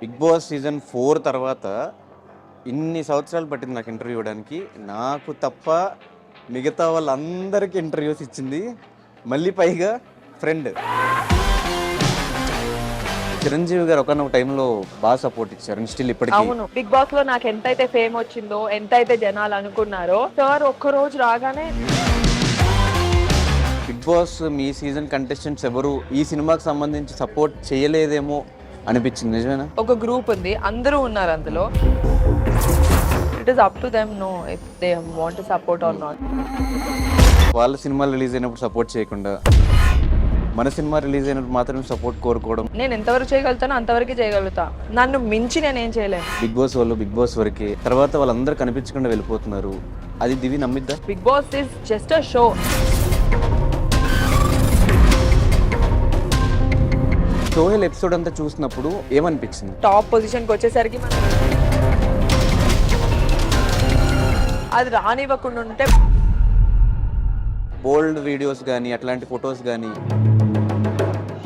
Big Boss season 4 తర్వాత ఇన్ని సంవత్సరాలు పట్టింది నాకు ఇంటర్వ్యూ ఇవ్వడానికి. నాకు తప్ప మిగతా వాళ్ళందరికీ ఇంటర్వ్యూస్ ఇచ్చింది. మళ్ళీ పైగా ఫ్రెండ్. చిరంజీవి గారు ఒకనొక టైంలో బాగా సపోర్ట్ ఇచ్చారు. స్టిల్ ఇప్పటికీ అవును, బిగ్ బాస్ లో నాకు ఎంతైతే ఫేమ్ వచ్చిందో, ఎంతైతే జనాలు అనుకున్నారో, సార్ ఒక్క రోజు రాగానే బిగ్ బాస్ మీ సీజన్ కంటెస్టెంట్స్ ఎవరు ఈ సినిమాకి సంబంధించి సపోర్ట్ చేయలేదేమో అనిపించింది. నిజమేనా? ఒక గ్రూప్ ఉంది, అందరూ ఉన్నారు అందులో. It is up to them know if they want to support or not. వాళ్ళ సినిమా రిలీజ్ అయినప్పుడు సపోర్ట్ చేయకుండా మన సినిమా రిలీజ్ అయినప్పుడు మాత్రం సపోర్ట్ కోరుకోవడం. నేను ఎంతవరకు చేయగలుగుతానో అంతవరకు చేయగలుగుతా. నన్ను మించి నేను ఏం చేయలేను. బిగ్ బాస్ వాళ్ళు బిగ్ బాస్ వరకే, తర్వాత వాళ్ళందరూ కనిపించకుండా వెళ్ళిపోతున్నారు. అది దివి నమ్మిద్దా? Bigg Boss is just a show. Sohel episode అంతా చూసినప్పుడు ఏమనిపించింది? టాప్ పొజిషన్కి వచ్చేసరికి మనం అది రానివ్వకుండా ఉంటే, బోల్డ్ వీడియోస్ కానీ అట్లాంటి ఫొటోస్ కానీ,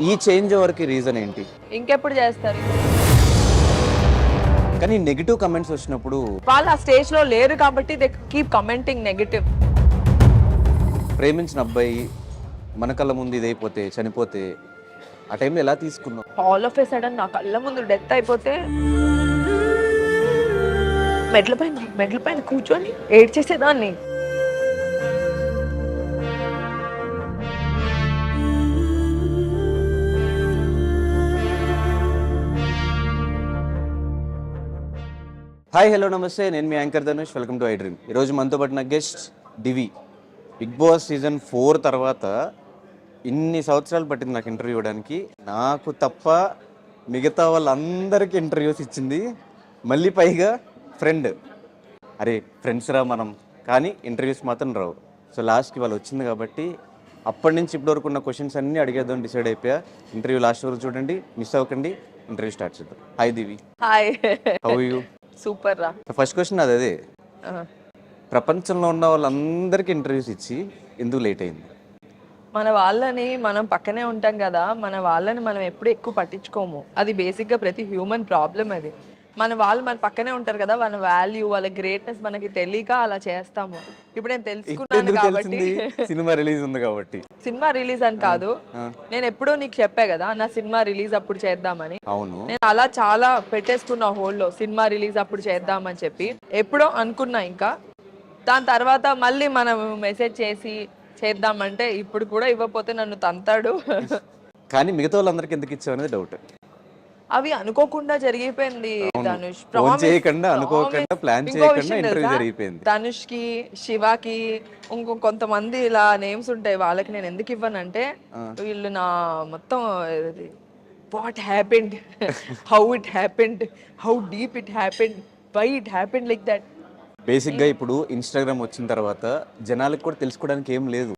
ఈ చేంజ్ ఓవర్కి రీజన్ ఏంటి? ఇంకెప్పుడు చేస్తారు? కానీ నెగిటివ్ కమెంట్స్ వచ్చినప్పుడు వాళ్ళు ఆ స్టేజ్ లో లేరు కాబట్టి దే కీప్ కమెంటింగ్ నెగిటివ్. ప్రేమించిన అబ్బాయి మన కళ్ళ ముందు ఇదైపోతే, చనిపోతే ఆ టైంలో ఎలా తీసుకున్నావు? ఆల్ ఆఫ్ ఎ సడన్ నా కళ్ళ ముందు డెత్ అయిపోతే మెట్ల పైన కూర్చొని ఏడ్చేసేదాన్ని. Hi, hello, namaste. నేను మీ anchor Dhanush. Welcome to iDream. ఈరోజు మనతో పాటు guest Divi. Bigg Boss season 4 తర్వాత ఇన్ని సంవత్సరాలు పట్టింది నాకు ఇంటర్వ్యూ ఇవ్వడానికి. నాకు తప్ప మిగతా వాళ్ళందరికీ ఇంటర్వ్యూస్ ఇచ్చింది. మళ్ళీ పైగా ఫ్రెండ్. అరే ఫ్రెండ్స్ రా మనం, కానీ ఇంటర్వ్యూస్ మాత్రం రావు. సో లాస్ట్కి వాళ్ళు వచ్చింది కాబట్టి అప్పటి నుంచి ఇప్పటి వరకు ఉన్న క్వశ్చన్స్ అన్నీ అడిగేద్దాం డిసైడ్ అయిపోయా. ఇంటర్వ్యూ లాస్ట్ వరకు చూడండి, మిస్ అవ్వకండి. ఇంటర్వ్యూ స్టార్ట్ చేద్దాం. Hi Divi, hi. How you? Super రా. ఫస్ట్ క్వశ్చన్ అదే, ప్రపంచంలో ఉన్న వాళ్ళందరికీ ఇంటర్వ్యూస్ ఇచ్చి ఎందుకు లేట్ అయింది? మన వాళ్ళని మనం పక్కనే ఉంటాం కదా, మన వాళ్ళని మనం ఎప్పుడు ఎక్కువ పట్టించుకోము. అది బేసిక్గా ప్రతి హ్యూమన్ ప్రాబ్లం. అది మన వాళ్ళు మన పక్కనే ఉంటారు కదా, వాళ్ళ వాల్యూ, వాళ్ళ గ్రేట్నెస్ మనకి తెలియక అలా చేస్తాము. ఇప్పుడు నేను తెలుసుకున్నాను కాబట్టి. సినిమా రిలీజ్ ఉంది కాబట్టి. సినిమా రిలీజ్ అని కాదు, నేను ఎప్పుడో నీకు చెప్పా కదా నా సినిమా రిలీజ్ అప్పుడు చేద్దామని. అవును, నేను అలా చాలా పెట్టేసుకున్నా హోల్డ్లో, సినిమా రిలీజ్ అప్పుడు చేద్దామని చెప్పి. ఎప్పుడో అనుకున్నా, ఇంకా దాని తర్వాత మళ్ళీ మనం మెసేజ్ చేసి చేద్దామంటే ఇప్పుడు కూడా ఇవ్వకపోతే నన్ను తంతాడు. కానీ మిగతా వాళ్ళందరికీ ఎందుకు ఇచ్చావు అనేది డౌట్. అవి అనుకోకుండా జరిగిపోయింది ధనుష్. అనుకోకుండా ప్లాన్ చేయకుండా ఇంటర్వ్యూ జరిగిపోయింది. ధనుష్ కి, శివకి, కొంతమంది ఇలా నేమ్స్ ఉంటాయి. వాళ్ళకి నేను ఎందుకు ఇవ్వనంటే, వీళ్ళు నా మొత్తం what happened, how it happened, how deep it happened, why it happened like that. బేసిక్గా ఇప్పుడు ఇన్స్టాగ్రామ్ వచ్చిన తర్వాత జనాలకు కూడా తెలుసుకోవడానికి ఏం లేదు.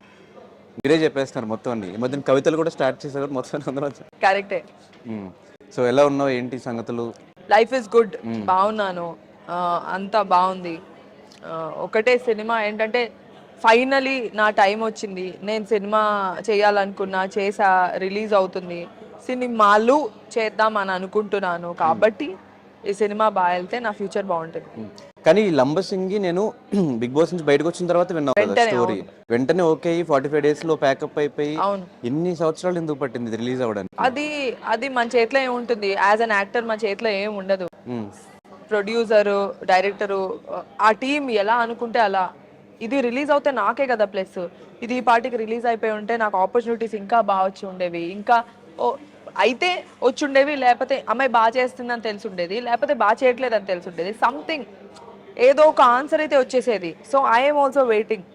మీరే చెప్పేస్తున్నారు మొత్తం అన్ని. ఈ మధ్యన కవితలు కూడా స్టార్ట్ చేశారు మొత్తం అందరూ. కరెక్టే. సో ఎలా ఉన్నావు, ఏంటి సంగతులు? లైఫ్ ఇస్ గుడ్, బాగున్నాను, అంతా బాగుంది. ఒకటే సినిమా ఏంటంటే, ఫైనలీ నా టైం వచ్చింది. నేను సినిమా చేయాలనుకున్నా, చేసా, రిలీజ్ అవుతుంది. సినిమాలు చేద్దాం అని అనుకుంటున్నాను కాబట్టి ఈ సినిమా బాగా వెళ్తే నా ఫ్యూచర్ బాగుంటుంది. కానీ లంబసింగి నేను బిగ్ బాస్ నుంచి బయటకు వచ్చిన తర్వాత విన్నావు కదా స్టోరీ. వెంటనే ఓకే 45 days లో ప్యాకప్ అయిపోయి ఎన్ని సంవత్సరాలు ఎందుకు పట్టింది రిలీజ్ అవ్వడానికి? అది మన చేతిలో ఏముంటుంది? యాజ్ అన్ యాక్టర్ మన చేతిలో ఏం ఉండదు. ప్రొడ్యూసరు, డైరెక్టరు, ఆ టీం ఎలా అనుకుంటే అలా. ఇది రిలీజ్ అవుతే నాకే కదా ప్లస్. ఇది ఈ పార్టీకి రిలీజ్ అయిపోయి ఉంటే నాకు ఆపర్చునిటీస్ ఇంకా బాగా వచ్చి ఉండేవి, ఇంకా అయితే వచ్చి ఉండేవి. లేకపోతే అమ్మాయి బాగా చేస్తుందని తెలిసి ఉండేది, లేకపోతే బాగా చేయట్లేదు అని తెలిసి ఉండేది. సంథింగ్ ఏదో ఒక ఆన్సర్ అయితే వచ్చేసేది. So I'm also waiting.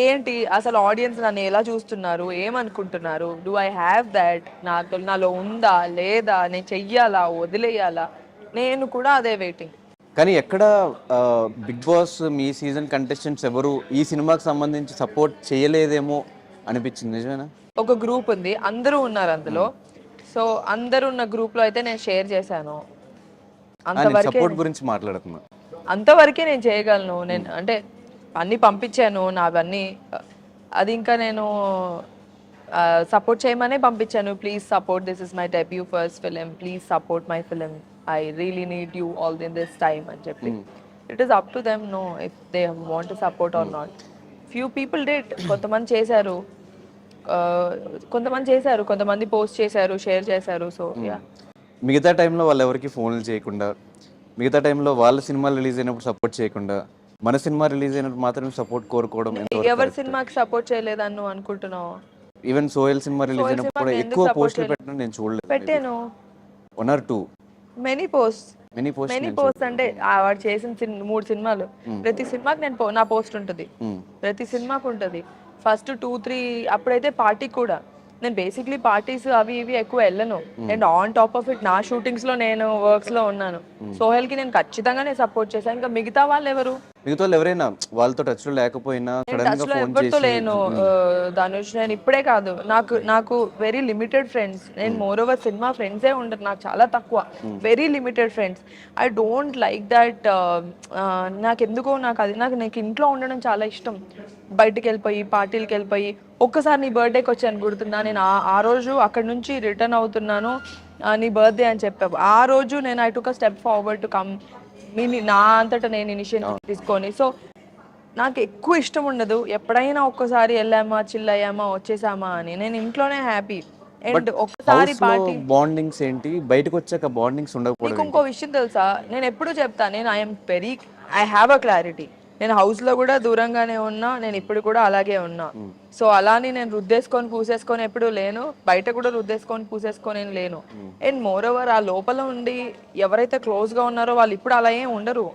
ఏంటి అసలు ఆడియన్స్ నన్ను ఎలా చూస్తున్నారు, ఏమనుకుంటున్నారు, డూ ఐ హ్యావ్ దాట్, నాలో ఉందా లేదా, నేను చెయ్యాలా, వదిలేయాలా, నేను కూడా అదే వెయిటింగ్. కానీ ఎక్కడ బిగ్ బాస్ మీ సీజన్ కంటెస్టెంట్స్ ఎవరు ఈ సినిమాకి సంబంధించి సపోర్ట్ చేయలేదేమో అనిపించింది. నిజమేనా? ఒక గ్రూప్ ఉంది, అందరూ ఉన్నారు అందులో. సో అందరు ఉన్న గ్రూప్ లో అయితే నేను షేర్ చేశాను. సపోర్ట్ గురించి మాట్లాడుతున్నా, అంతవరకే నేను చేయగలను. నేను అంటే అన్నీ పంపించాను నావన్నీ. అది ఇంకా నేను సపోర్ట్ చేయమనే పంపించాను. Please support, this is my debut first film, please support my film I really need you all in this time అని చెప్పి. It is up to them know if they want to support or not. Few people did, కొంతమంది చేశారు, కొంతమంది post చేశారు, share చేశారు. So yeah, మిగతా టైంలో వాళ్ళు ఎవరికి ఫోన్లు చేయకుండా, మిగతా టైంలో వాళ్ళ సినిమాలు రిలీజ్ అయినప్పుడు సపోర్ట్ చేయకుండా, మన సినిమా రిలీజ్ అయినప్పుడు మాత్రమే సపోర్ట్ కోరుకోవడం ఎవరి సినిమాకి సపోర్ట్ చేయలేదని నువ్వు అనుకుంటున్నావు? ఈవెన్ సోయల్ సినిమా రిలీజ్ అయినప్పుడు కూడా ఎక్కువ పోస్టులు పెట్టడం నేను చూడలేదు. పెట్టాను, 1 or 2 మెనీ పోస్ట్ మెనీ అంటే వాడు చేసిన 3 సినిమాలు, ప్రతి సినిమాకి నా పోస్ట్ ఉంటుంది, ప్రతి సినిమాకి ఉంటుంది. ఫస్ట్ 2-3 అప్పుడైతే పార్టీ కూడా, నేను బేసిక్లీ పార్టీస్ అవి ఇవి ఎక్కువ వెళ్ళను. And on top of it నా షూటింగ్స్ లో నేను వర్క్స్ లో ఉన్నాను. సోహెల్ కి నేను ఖచ్చితంగా సపోర్ట్ చేశాను. ఇంకా మిగతా వాళ్ళు ఎవరైనా వాళ్ళతో టచ్ లో లేకపోయినా సడన్ గా ఫోన్ ఎవరితో లేను. ధనుష్, నేను ఇప్పుడే కాదు, నాకు వెరీ లిమిటెడ్ ఫ్రెండ్స్. నేను మోర్ ఓవర్ సినిమా ఫ్రెండ్సే ఉండరు నాకు, చాలా తక్కువ, very limited friends. I don't like that. నాకు ఇంట్లో ఉండడం చాలా ఇష్టం. బయటికి వెళ్ళిపోయి పార్టీలకి వెళ్ళిపోయి, ఒక్కసారి నీ బర్త్డేకి వచ్చాను గుర్తుందా, నేను ఆ రోజు అక్కడ నుంచి రిటర్న్ అవుతున్నాను, నీ బర్త్డే అని చెప్పావు. ఆ రోజు నేను I took a step forward to come, నా అంతటా నేను ఇనిషియేటివ్ తీసుకొని. సో నాకు ఎక్కువ ఇష్టం ఉండదు ఎప్పుడైనా ఒక్కసారి వెళ్ళామా, చిల్ అయ్యామా, వచ్చేసామా అని. నేను ఇంట్లోనే హ్యాపీ. అండ్ ఒక్కసారి పార్టీ బాండింగ్స్ ఏంటి, బయటకు వచ్చాక బాండింగ్స్ ఉండకపోవడం. నీకు ఇంకో విషయం తెలుసా, నేను ఎప్పుడు చెప్తా, నేను ఐ హ్యావ్ అ క్లారిటీ. నేను హౌస్ లో కూడా దూరంగానే ఉన్నా, నేను ఇప్పుడు కూడా అలాగే ఉన్నా. సో అలాని నేను రుద్దేసుకొని పూసేసుకొని ఎప్పుడు లేను, బయట కూడా రుద్దేసుకొని పూసేసుకొని లేను. అండ్ మోర్ ఓవర్ ఆ లోపల ఉండి ఎవరైతే క్లోజ్ గా ఉన్నారో వాళ్ళు ఇప్పుడు అలా ఏం ఉండరు.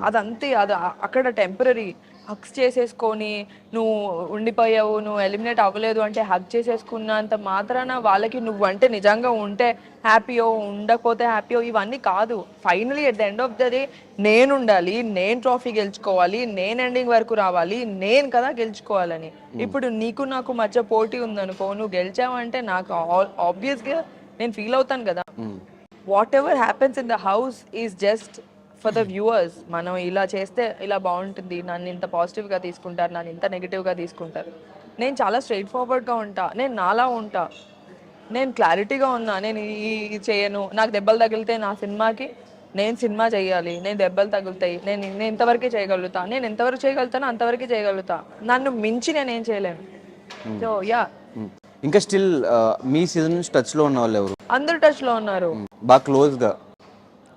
అదంతే, అది అక్కడ టెంపరీ. హగ్స్ చేసేసుకొని నువ్వు ఉండిపోయావు, నువ్వు ఎలిమినేట్ అవ్వలేదు అంటే హగ్ చేసేసుకున్నంత మాత్రాన వాళ్ళకి నువ్వు అంటే నిజంగా ఉంటే హ్యాపీయో, ఉండకపోతే హ్యాపీయో, ఇవన్నీ కాదు. Finally at the end of the day నేను ఉండాలి, నేను ట్రోఫీ గెలుచుకోవాలి, నేను ఎండింగ్ వరకు రావాలి, నేను కదా గెలుచుకోవాలని. ఇప్పుడు నీకు నాకు మధ్య పోటీ ఉందనుకో, నువ్వు గెలిచావంటే నాకు ఆబ్వియస్గా నేను ఫీల్ అవుతాను కదా. What ever happens in the house is just for the viewers. మనం ఇలా చేస్తే ఇలా బాగుంటుంది, నన్ను ఇంత పాజిటివ్గా తీసుకుంటారు, నన్ను ఇంత నెగిటివ్గా తీసుకుంటారు. నేను చాలా స్ట్రైట్ ఫార్వర్డ్గా ఉంటా, నేను నాలా ఉంటా, నేను క్లారిటీగా ఉన్నా. నేను ఈ చేయను, నాకు దెబ్బలు తగిలితే నా సినిమాకి నేను సినిమా చేయాలి, నేను దెబ్బలు తగులుతాయి, నేను ఇంతవరకే చేయగలుగుతా, నేను ఎంతవరకు చేయగలుగుతానో అంతవరకే చేయగలుగుతా, నన్ను మించి నేనేం చేయలేను. So yeah. ఇంకా స్టిల్ మీ సీజన్ నుంచి టచ్ లో ఉన్న వాళ్ళు ఎవరు? అందరు టచ్ లో ఉన్నారు, బాగా క్లోజ్ గా.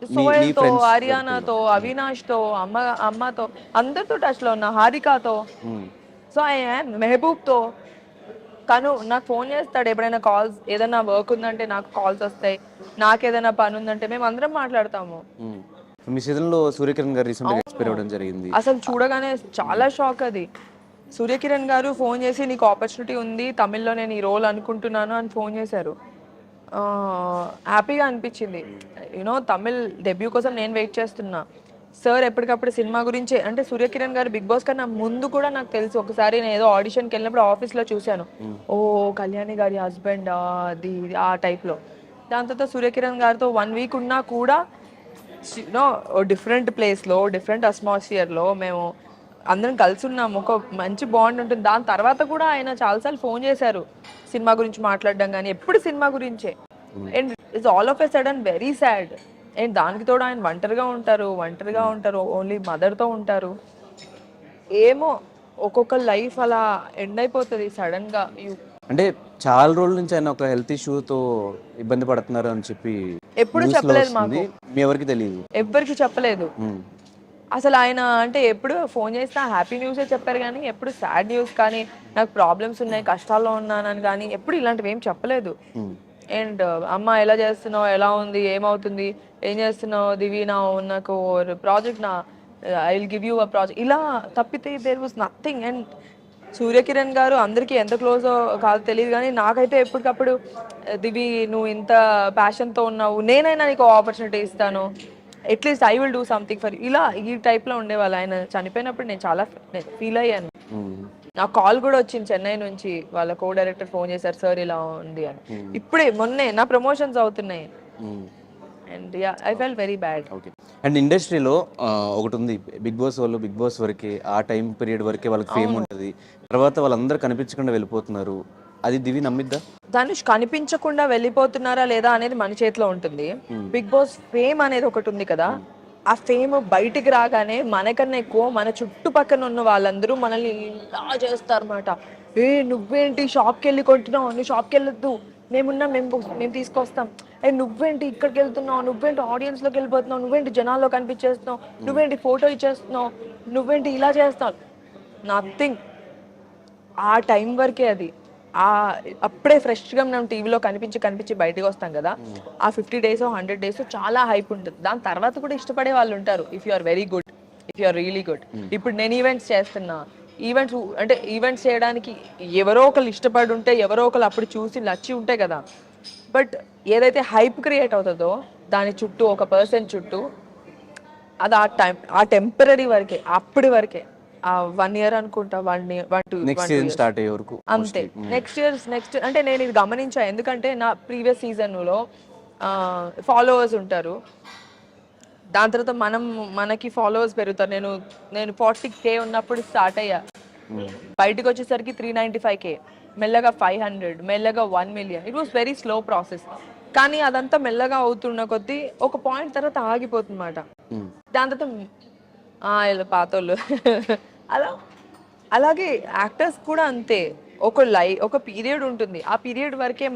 సోయల్తో, ఆర్యానాతో, అవినాష్తో, అమ్మతో, అందరితో టచ్ లో ఉన్నా, హారికాతో. సో మెహబూబ్తో. తను నాకు ఫోన్ చేస్తాడు ఎప్పుడైనా, కాల్స్, ఏదైనా వర్క్ ఉందంటే నాకు కాల్స్ వస్తాయి, నాకు ఏదైనా పని ఉందంటే మేము అందరం మాట్లాడతాము. మీ సీజన్ లో సూర్యకిరణ్ గారు రీసెంట్ గా ఎక్స్పైర్ అవ్వడం జరిగింది. అసలు చూడగానే చాలా షాక్. అది సూర్యకిరణ్ గారు ఫోన్ చేసి నీకు ఆపర్చునిటీ ఉంది తమిళ్లో, నేను ఈ రోల్ అనుకుంటున్నాను అని ఫోన్ చేశారు. హ్యాపీగా అనిపించింది. యూనో తమిళ్ డెబ్యూ కోసం నేను వెయిట్ చేస్తున్నా. సార్ ఎప్పటికప్పుడు సినిమా గురించి, అంటే సూర్యకిరణ్ గారు బిగ్ బాస్ కన్నా ముందు కూడా నాకు తెలుసు. ఒకసారి నేను ఏదో ఆడిషన్కి వెళ్ళినప్పుడు ఆఫీస్లో చూశాను, ఓ కళ్యాణి గారి హస్బెండ్ అది ఆ టైప్లో. దాని తర్వాత సూర్యకిరణ్ గారితో 1 week ఉన్నా కూడా యూనో డిఫరెంట్ ప్లేస్లో, డిఫరెంట్ అట్మాస్ఫియర్లో మేము అందరం కలిసి ఉన్నాము, ఒక మంచి బాండ్ ఉంటుంది. దాని తర్వాత కూడా ఆయన చాలాసార్లు ఫోన్ చేశారు సినిమా గురించి మాట్లాడడం, కానీ ఎప్పుడు సినిమా గురించే. And it's all of a sudden very sad. And దానికి తోడు ఆయన ఒంటరిగా ఉంటారు, ఓన్లీ మదర్తో ఉంటారు. ఏమో ఒక్కొక్క లైఫ్ అలా ఎండ్ అయిపోతుంది సడన్గా. అంటే చాలా రోజుల నుంచి ఆయన ఒక హెల్త్ ఇష్యూతో ఇబ్బంది పడుతున్నారు అని చెప్పి ఎప్పుడు చెప్పలేదు మాకు, మీ ఎవరికి తెలియదు, ఎవ్వరికి చెప్పలేదు అసలు. ఆయన అంటే ఎప్పుడు ఫోన్ చేసినా హ్యాపీ న్యూసే చెప్పారు, కానీ ఎప్పుడు సాడ్ న్యూస్ కానీ, నాకు ప్రాబ్లమ్స్ ఉన్నాయి, కష్టాల్లో ఉన్నానని కానీ ఎప్పుడు ఇలాంటివి ఏం చెప్పలేదు. అండ్ అమ్మ ఎలా చేస్తున్నావు, ఎలా ఉంది, ఏమవుతుంది, ఏం చేస్తున్నావు దివి, నాకు project I will give you a project, ఇలా తప్పితే there was nothing. And Suryakiran గారు అందరికీ ఎంత క్లోజో కాదు తెలియదు, కానీ నాకైతే ఎప్పటికప్పుడు దివి నువ్వు ఇంత ప్యాషన్తో ఉన్నావు, నేనైనా నీకు ఆపర్చునిటీ ఇస్తాను, at least I will do something for, ఇలా ఈ టైప్లో ఉండేవాళ్ళు. ఆయన చనిపోయినప్పుడు నేను చాలా ఫీల్ అయ్యాను. నాకు కాల్ కూడా వచ్చింది చెన్నై నుంచి, వాళ్ళ కో డైరెక్టర్ ఫోన్ చేశారు, సార్ ఇలా ఉంది అని. ఇప్పుడే మొన్నే నా ప్రమోషన్స్ అవుతున్నాయి. And yeah, I fell very bad. Okay. And ఇండస్ట్రీలో ఒకటి ఉంది, బిగ్ బాస్ వాళ్ళు బిగ్ బాస్ వరకే, ఆ టైం పీరియడ్ వరకే వాళ్ళకి ఫేమ్ ఉంటుంది, తర్వాత వాళ్ళందరూ కనిపించకుండా వెళ్ళిపోతున్నారు. అది దివి నమ్మిద్దా? ధనుష్ కనిపించకుండా వెళ్ళిపోతున్నారా లేదా అనేది మన చేతిలో ఉంటుంది. బిగ్ బాస్ ఫేమ్ అనేది ఒకటి ఉంది కదా, ఆ ఫేమ్ బయటికి రాగానే మనకన్నా ఎక్కువ మన చుట్టుపక్కల ఉన్న వాళ్ళందరూ మనల్ని ఇలా చేస్తారు అనమాట. ఏ నువ్వేంటి షాప్కి వెళ్ళి కొంటున్నావు, నువ్వు షాప్కి వెళ్ళొద్దు, మేము తీసుకొస్తాం. ఏ నువ్వేంటి ఇక్కడికి వెళ్తున్నావు, నువ్వేంటి ఆడియన్స్ లోకి వెళ్ళిపోతున్నావు, నువ్వేంటి జనాల్లో కనిపించేస్తున్నావు, నువ్వేంటి ఫోటో ఇచ్చేస్తున్నావు, నువ్వేంటి ఇలా చేస్తున్నావు. నథింగ్. ఆ టైం వరకే అది. ఆ అప్పుడే ఫ్రెష్గా మనం టీవీలో కనిపించి బయటకు వస్తాం కదా, ఆ 50 days 100 days చాలా హైప్ ఉంటుంది. దాని తర్వాత కూడా ఇష్టపడే వాళ్ళు ఉంటారు, if you are very good, if you are really good. ఇప్పుడు నేను ఈవెంట్స్ చేస్తున్నా, ఈవెంట్స్ చేయడానికి ఎవరో ఒకళ్ళు ఇష్టపడి ఉంటే, ఎవరో ఒకళ్ళు అప్పుడు చూసి నచ్చి ఉంటే కదా. బట్ ఏదైతే హైప్ క్రియేట్ అవుతుందో దాని చుట్టూ ఒక పర్సన్ చుట్టూ, అది ఆ టెంపరీ వరకే, అప్పటి వరకే. ఆ 1 year అనుకుంటా, 1 నెక్స్ట్ సీజన్ స్టార్ట్ అయ్యే వరకు అంతే. నెక్స్ట్ అంటే నేను ఇది గమనించా, ఎందుకంటే నా ప్రీవియస్ సీజన్లో ఫాలోవర్స్ ఉంటారు, దాని తర్వాత మనకి ఫాలోవర్స్ పెరుగుతారు. నేను 40K ఉన్నప్పుడు స్టార్ట్ అయ్యా, బయటకు వచ్చేసరికి 395K, మెల్లగా 500, మెల్లగా 1 million. It was very slow process. కానీ అదంతా మెల్లగా అవుతున్న కొద్దీ ఒక పాయింట్ తర్వాత ఆగిపోతుంది అన్నమాట. దాని తర్వాత వీళ్ళు పాతోళ్ళు అలాగే యాక్టర్స్ కూడా అంతే. ఒక పీరియడ్ ఉంటుంది, ఆ పీరియడ్ వరకే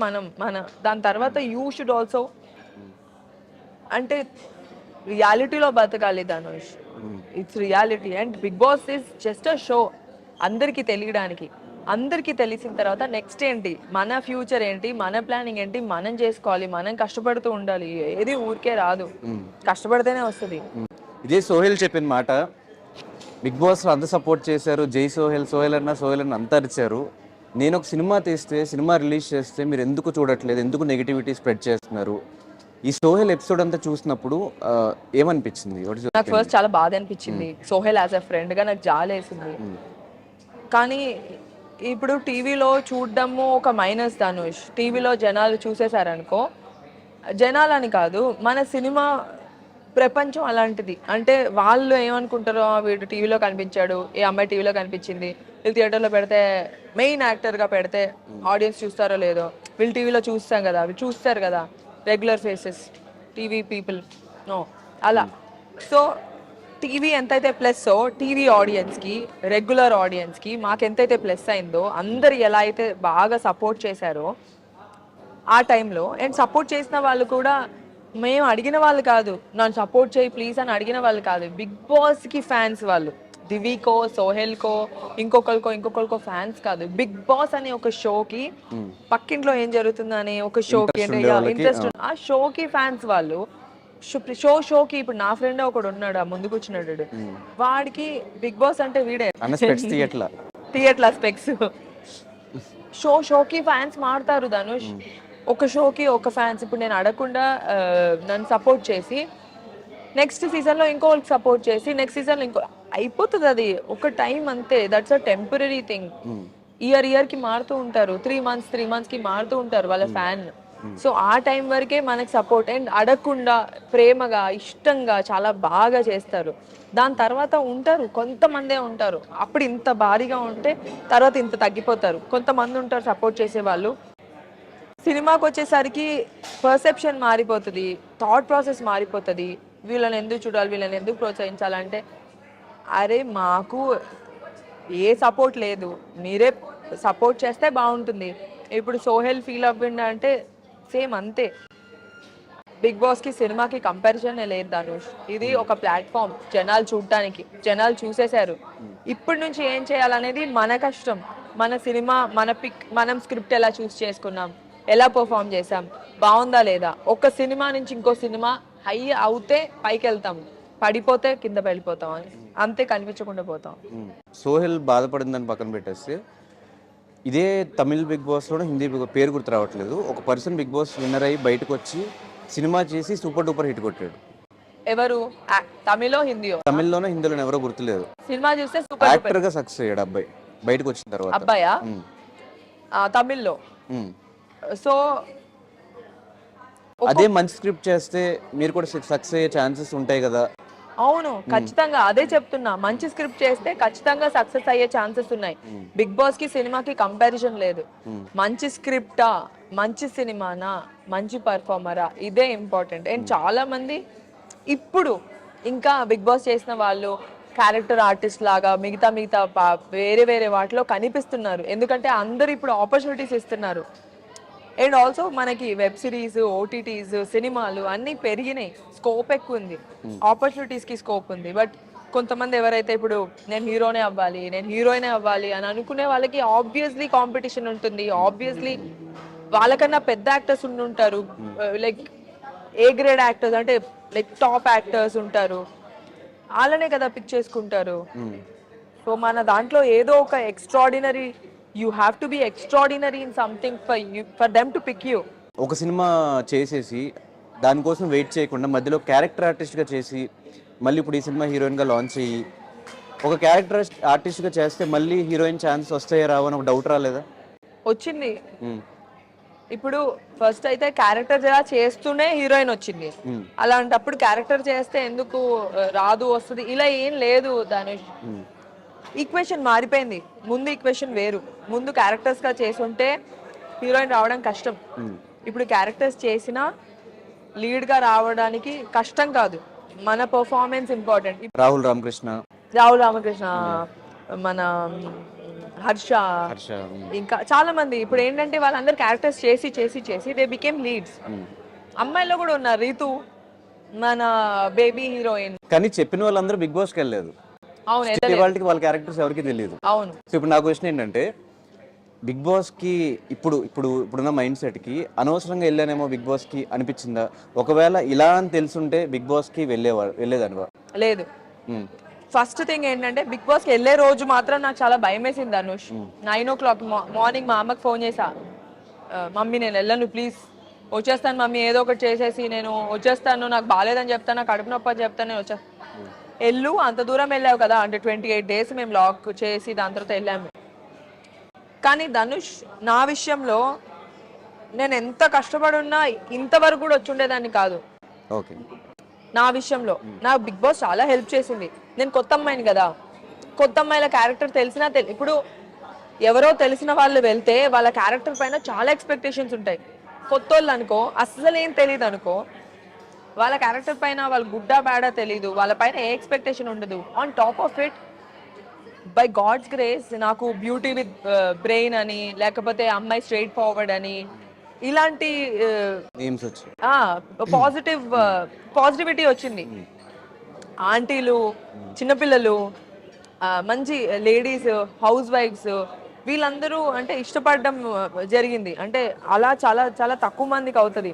దాని తర్వాత యూ షుడ్ ఆల్సో అంటే రియాలిటీలో బతకాలి Dhanush. It's reality and Big Boss is just a show. అందరికీ తెలియడానికి, అందరికీ తెలిసిన తర్వాత నెక్స్ట్ ఏంటి, మన ఫ్యూచర్ ఏంటి, మన ప్లానింగ్ ఏంటి, మనం చేసుకోవాలి. మనం కష్టపడుతూ ఉండాలి, ఏది ఊరికే రాదు, కష్టపడితేనే వస్తుంది. ఇదే సోహెల్ చెప్పిన మాట. బిగ్ బాస్లో అంత సపోర్ట్ చేశారు, జై సోహెల్ అన్న అంతా అరిచారు. నేను ఒక సినిమా తీస్తే, సినిమా రిలీజ్ చేస్తే మీరు ఎందుకు చూడట్లేదు, ఎందుకు నెగిటివిటీ స్ప్రెడ్ చేస్తున్నారు? ఈ సోహెల్ ఎపిసోడ్ అంతా చూసినప్పుడు ఏమనిపించింది? నాకు ఫస్ట్ చాలా బాధ అనిపించింది. సోహెల్ యాజ్ అ ఫ్రెండ్ గా నాకు జాలేసింది. కానీ ఇప్పుడు టీవీలో చూడడము ఒక మైనస్ ధనుష్. టీవీలో జనాలు చూసేశారనుకో, జనాలని కాదు, మన సినిమా ప్రపంచం అలాంటిది. అంటే వాళ్ళు ఏమనుకుంటారో, వీడు టీవీలో కనిపించాడు, ఏ అమ్మాయి టీవీలో కనిపించింది, వీళ్ళు థియేటర్లో పెడితే, మెయిన్ యాక్టర్గా పెడితే ఆడియన్స్ చూస్తారో లేదో, వీళ్ళు టీవీలో చూస్తాం కదా, వీళ్ళు చూస్తారు కదా, regular faces, TV people no అలా. సో టీవీ ఎంతైతే ప్లస్ టీవీ ఆడియన్స్కి, రెగ్యులర్ ఆడియన్స్కి మాకెంతైతే ప్లస్ అయిందో, అందరు ఎలా అయితే బాగా సపోర్ట్ చేశారో ఆ టైంలో, అండ్ సపోర్ట్ చేసిన వాళ్ళు కూడా మేము అడిగిన వాళ్ళు కాదు, నన్ను సపోర్ట్ చేయి ప్లీజ్ అని అడిగిన వాళ్ళు కాదు, బిగ్ బాస్కి ఫ్యాన్స్ వాళ్ళు. దివికో, సోహెల్కో, ఇంకొకరికో ఫ్యాన్స్ కాదు, బిగ్ బాస్ అనే ఒక షోకి, పక్కింట్లో ఏం జరుగుతుందని ఒక షోకి ఇంట్రెస్ట్, ఆ షోకి ఫ్యాన్స్ వాళ్ళు. షోకి ఇప్పుడు నా ఫ్రెండ్ ఒకడు ఉన్నాడు, ఆ ముందు కూర్చున్నాడు, వాడికి బిగ్ బాస్ అంటే వీడే థియేట్లా స్పెక్స్. షోకి ఫ్యాన్స్ మారుతారు ధనుష్. ఒక షోకి ఒక ఫ్యాన్స్. ఇప్పుడు నేను అడగకుండా నన్ను సపోర్ట్ చేసి నెక్స్ట్ సీజన్లో ఇంకోళ్ళకి సపోర్ట్ చేసి నెక్స్ట్ సీజన్లో ఇంకో అయిపోతుంది. అది ఒక టైం అంతే, దట్స్ అ టెంపరీ థింగ్. ఇయర్కి మారుతూ ఉంటారు, 3 monthsకి మారుతూ ఉంటారు వాళ్ళ ఫ్యాన్. సో ఆ టైం వరకే మనకి సపోర్ట్, అండ్ అడగకుండా ప్రేమగా ఇష్టంగా చాలా బాగా చేస్తారు. దాని తర్వాత ఉంటారు, కొంతమందే ఉంటారు, అప్పుడు ఇంత భారీగా ఉంటే తర్వాత ఇంత తగ్గిపోతారు. కొంతమంది ఉంటారు సపోర్ట్ చేసేవాళ్ళు. సినిమాకి వచ్చేసరికి పర్సెప్షన్ మారిపోతుంది, థాట్ ప్రాసెస్ మారిపోతుంది. వీళ్ళని ఎందుకు చూడాలి, వీళ్ళని ఎందుకు ప్రోత్సహించాలంటే, అరే మాకు ఏ సపోర్ట్ లేదు, మీరే సపోర్ట్ చేస్తే బాగుంటుంది. ఇప్పుడు సోహెల్ ఫీల్ అవ్వండి అంటే సేమ్ అంతే. బిగ్ బాస్కి సినిమాకి కంపారిజన్ లేదు ధనుష్. ఇది ఒక ప్లాట్ఫామ్ జనాలు చూడటానికి, జనాలు చూసేశారు. ఇప్పటి నుంచి ఏం చేయాలనేది మన కష్టం. మన సినిమా, మన పిక్, మనం స్క్రిప్ట్ ఎలా చూస్ చేసుకున్నాం, ఎలా పర్ఫామ్ చేసాం, బాగుందా లేదా. ఒక సినిమా నుంచి ఇంకో సినిమా హై అవుతే పైకి వెళ్తాం, పడిపోతే కింద వెళ్ళిపోతాం, అంతే, కనిపించకుండా పోతాం. సోహెల్ బాధపడిందని పక్కన పెట్టేస్తే, ఇదే తమిళ్ బిగ్ బాస్లో, హిందీ బిగ్ పేరు గుర్తు రావట్లేదు, ఒక పర్సన్ బిగ్ బాస్ విన్నర్ అయ్యి బయటకు వచ్చి సినిమా చేసి సూపర్ డూపర్ హిట్ కొట్టాడు. ఎవరు? తమిళో హిందీయో? తమిళ్లోనో హిందీలో ఎవరో గుర్తులేదు. సినిమా చూస్తే సూపర్ యాక్టర్ గా సక్సెస్ అయ్యాడు అబ్బాయి బయటకు వచ్చిన తర్వాత. అబ్బాయా? తమిళ్లో. సో అదే మంచి స్క్రిప్ట్ చేస్తే మీరు కూడా సక్సెస్ అయ్యే ఛాన్సెస్ ఉంటాయి కదా. అవును, ఖచ్చితంగా అదే చెప్తున్నా. మంచి స్క్రిప్ట్ చేస్తే ఖచ్చితంగా సక్సెస్ అయ్యే ఛాన్సెస్ ఉన్నాయి. బిగ్ బాస్ కి సినిమాకి కంపారిజన్ లేదు. మంచి స్క్రిప్టా, మంచి సినిమానా, మంచి పర్ఫార్మరా, ఇదే ఇంపార్టెంట్. అండ్ చాలా మంది ఇప్పుడు ఇంకా బిగ్ బాస్ చేసిన వాళ్ళు క్యారెక్టర్ ఆర్టిస్ట్ లాగా మిగతా మిగతా వేరే వేరే వాటిలో కనిపిస్తున్నారు. ఎందుకంటే అందరు ఇప్పుడు ఆపర్చునిటీస్ ఇస్తున్నారు. అండ్ ఆల్సో మనకి వెబ్ సిరీస్, ఓటీటీస్, సినిమాలు అన్నీ పెరిగినాయి. స్కోప్ ఎక్కువ ఉంది, ఆపర్చునిటీస్కి స్కోప్ ఉంది. బట్ కొంతమంది ఎవరైతే ఇప్పుడు నేను హీరోనే అవ్వాలి, నేను హీరోయినే అవ్వాలి అని అనుకునే వాళ్ళకి ఆబ్వియస్లీ కాంపిటీషన్ ఉంటుంది. ఆబ్వియస్లీ వాళ్ళకన్నా పెద్ద యాక్టర్స్ ఉంటారు, లైక్ ఏ గ్రేడ్ యాక్టర్స్, అంటే లైక్ టాప్ యాక్టర్స్ ఉంటారు. వాళ్ళనే కదా పిక్ చేసుకుంటారు. సో మన దాంట్లో ఏదో ఒక extraordinary, you have to be extraordinary in something for them to pick you. ఒక సినిమా చేసేసి దానికోసం వెయిట్ చేయకుండా మధ్యలో క్యారెక్టర్ ఆర్టిస్ట్గా చేసి మళ్ళీ ఇప్పుడు ఈ సినిమా హీరోయిన్గా లాంచ్ అయ్యి ఒక క్యారెక్టర్ ఆర్టిస్ట్గా చేస్తే మళ్ళీ హీరోయిన్ ఛాన్స్ వస్తాయో రావు అని ఒక డౌట్ రాలేదా? వచ్చింది. ఇప్పుడు ఫస్ట్ అయితే క్యారెక్టర్ చేస్తూనే హీరోయిన్ వచ్చింది. అలాంటప్పుడు క్యారెక్టర్ చేస్తే ఎందుకు రాదు వస్తుంది ఇలా ఏం లేదు ధనుష్. ఈక్వేషన్ మారిపోయింది. ముందు ఈక్వేషన్ వేరు. ముందు క్యారెక్టర్స్ గా చేసుంటే హీరోయిన్ రావడం కష్టం. ఇప్పుడు క్యారెక్టర్స్ చేసినా లీడ్ గా రావడానికి కష్టం కాదు, మన పర్ఫార్మెన్స్ ఇంపార్టెంట్. రాహుల్ రామకృష్ణ, మన హర్ష, ఇంకా చాలా మంది ఇప్పుడు ఏంటంటే వాళ్ళందరూ క్యారెక్టర్స్ చేసి చేసి చేసి దే బికేమ్ లీడ్స్. అమ్మాయిలో కూడా ఉన్నారు, రీతు మన బేబీ హీరోయిన్. కానీ చెప్పిన వాళ్ళందరూ బిగ్ బాస్కి వెళ్ళలేదు. అవును, వాళ్ళకి వాళ్ళ క్యారెక్టర్స్ ఎవరికి తెలియదు. అవును. సో ఇప్పుడు నా క్వశ్చన్ ఏంటంటే బిగ్ బాస్కి ఇప్పుడున్న మైండ్ సెట్కి అనవసరంగా వెళ్ళానేమో బిగ్ బాస్కి అనిపించిందా? ఒకవేళ ఇలా అని తెలుసుంటే బిగ్ బాస్కి వెళ్ళేదనివా? లేదు. ఫస్ట్ థింగ్ ఏంటంటే బిగ్ బాస్కి వెళ్ళే రోజు మాత్రం నాకు చాలా భయం వేసింది ధనుష్. 9 o'clock మార్నింగ్ మా అమ్మకి ఫోన్ చేసా, మమ్మీ నేను వెళ్ళను ప్లీజ్, వచ్చేస్తాను మమ్మీ, ఏదో ఒకటి చేసేసి నేను వచ్చేస్తాను, నాకు బాగాలేదని చెప్తాను, నాకు కడుపు నొప్పి అని చెప్తాను, నేను వచ్చేస్తాను. వెళ్ళు, అంత దూరం వెళ్ళావు కదా, అంటే 28 days మేము లాక్ చేసి దాని తర్వాత వెళ్ళాము. కానీ ధనుష్ నా విషయంలో నేను ఎంత కష్టపడున్నా ఇంతవరకు కూడా వచ్చి ఉండేదాన్ని కాదు. ఓకే, నా విషయంలో నాకు బిగ్ బాస్ చాలా హెల్ప్ చేసింది. నేను కొత్త అమ్మాయిని కదా, కొత్త అమ్మాయిల క్యారెక్టర్ తెలిసినా ఇప్పుడు ఎవరో తెలిసిన వాళ్ళు వెళ్తే వాళ్ళ క్యారెక్టర్ పైన చాలా ఎక్స్పెక్టేషన్స్ ఉంటాయి. కొత్త వాళ్ళు అనుకో, అస్సలు ఏం తెలియదు అనుకో, వాళ్ళ క్యారెక్టర్ పైన వాళ్ళు గుడ్డా బ్యాడా తెలీదు, వాళ్ళ పైన ఏ ఎక్స్పెక్టేషన్ ఉండదు. On top of it by God's grace నాకు బ్యూటీ విత్ బ్రెయిన్ అని, లేకపోతే అమ్మాయి స్ట్రైట్ ఫార్వర్డ్ అని, ఇలాంటి పాజిటివిటీ వచ్చింది. ఆంటీలు, చిన్నపిల్లలు, మంచి లేడీస్, హౌస్ వైఫ్స్, వీళ్ళందరూ అంటే ఇష్టపడడం జరిగింది. అంటే అలా చాలా చాలా తక్కువ మందికి అవుతుంది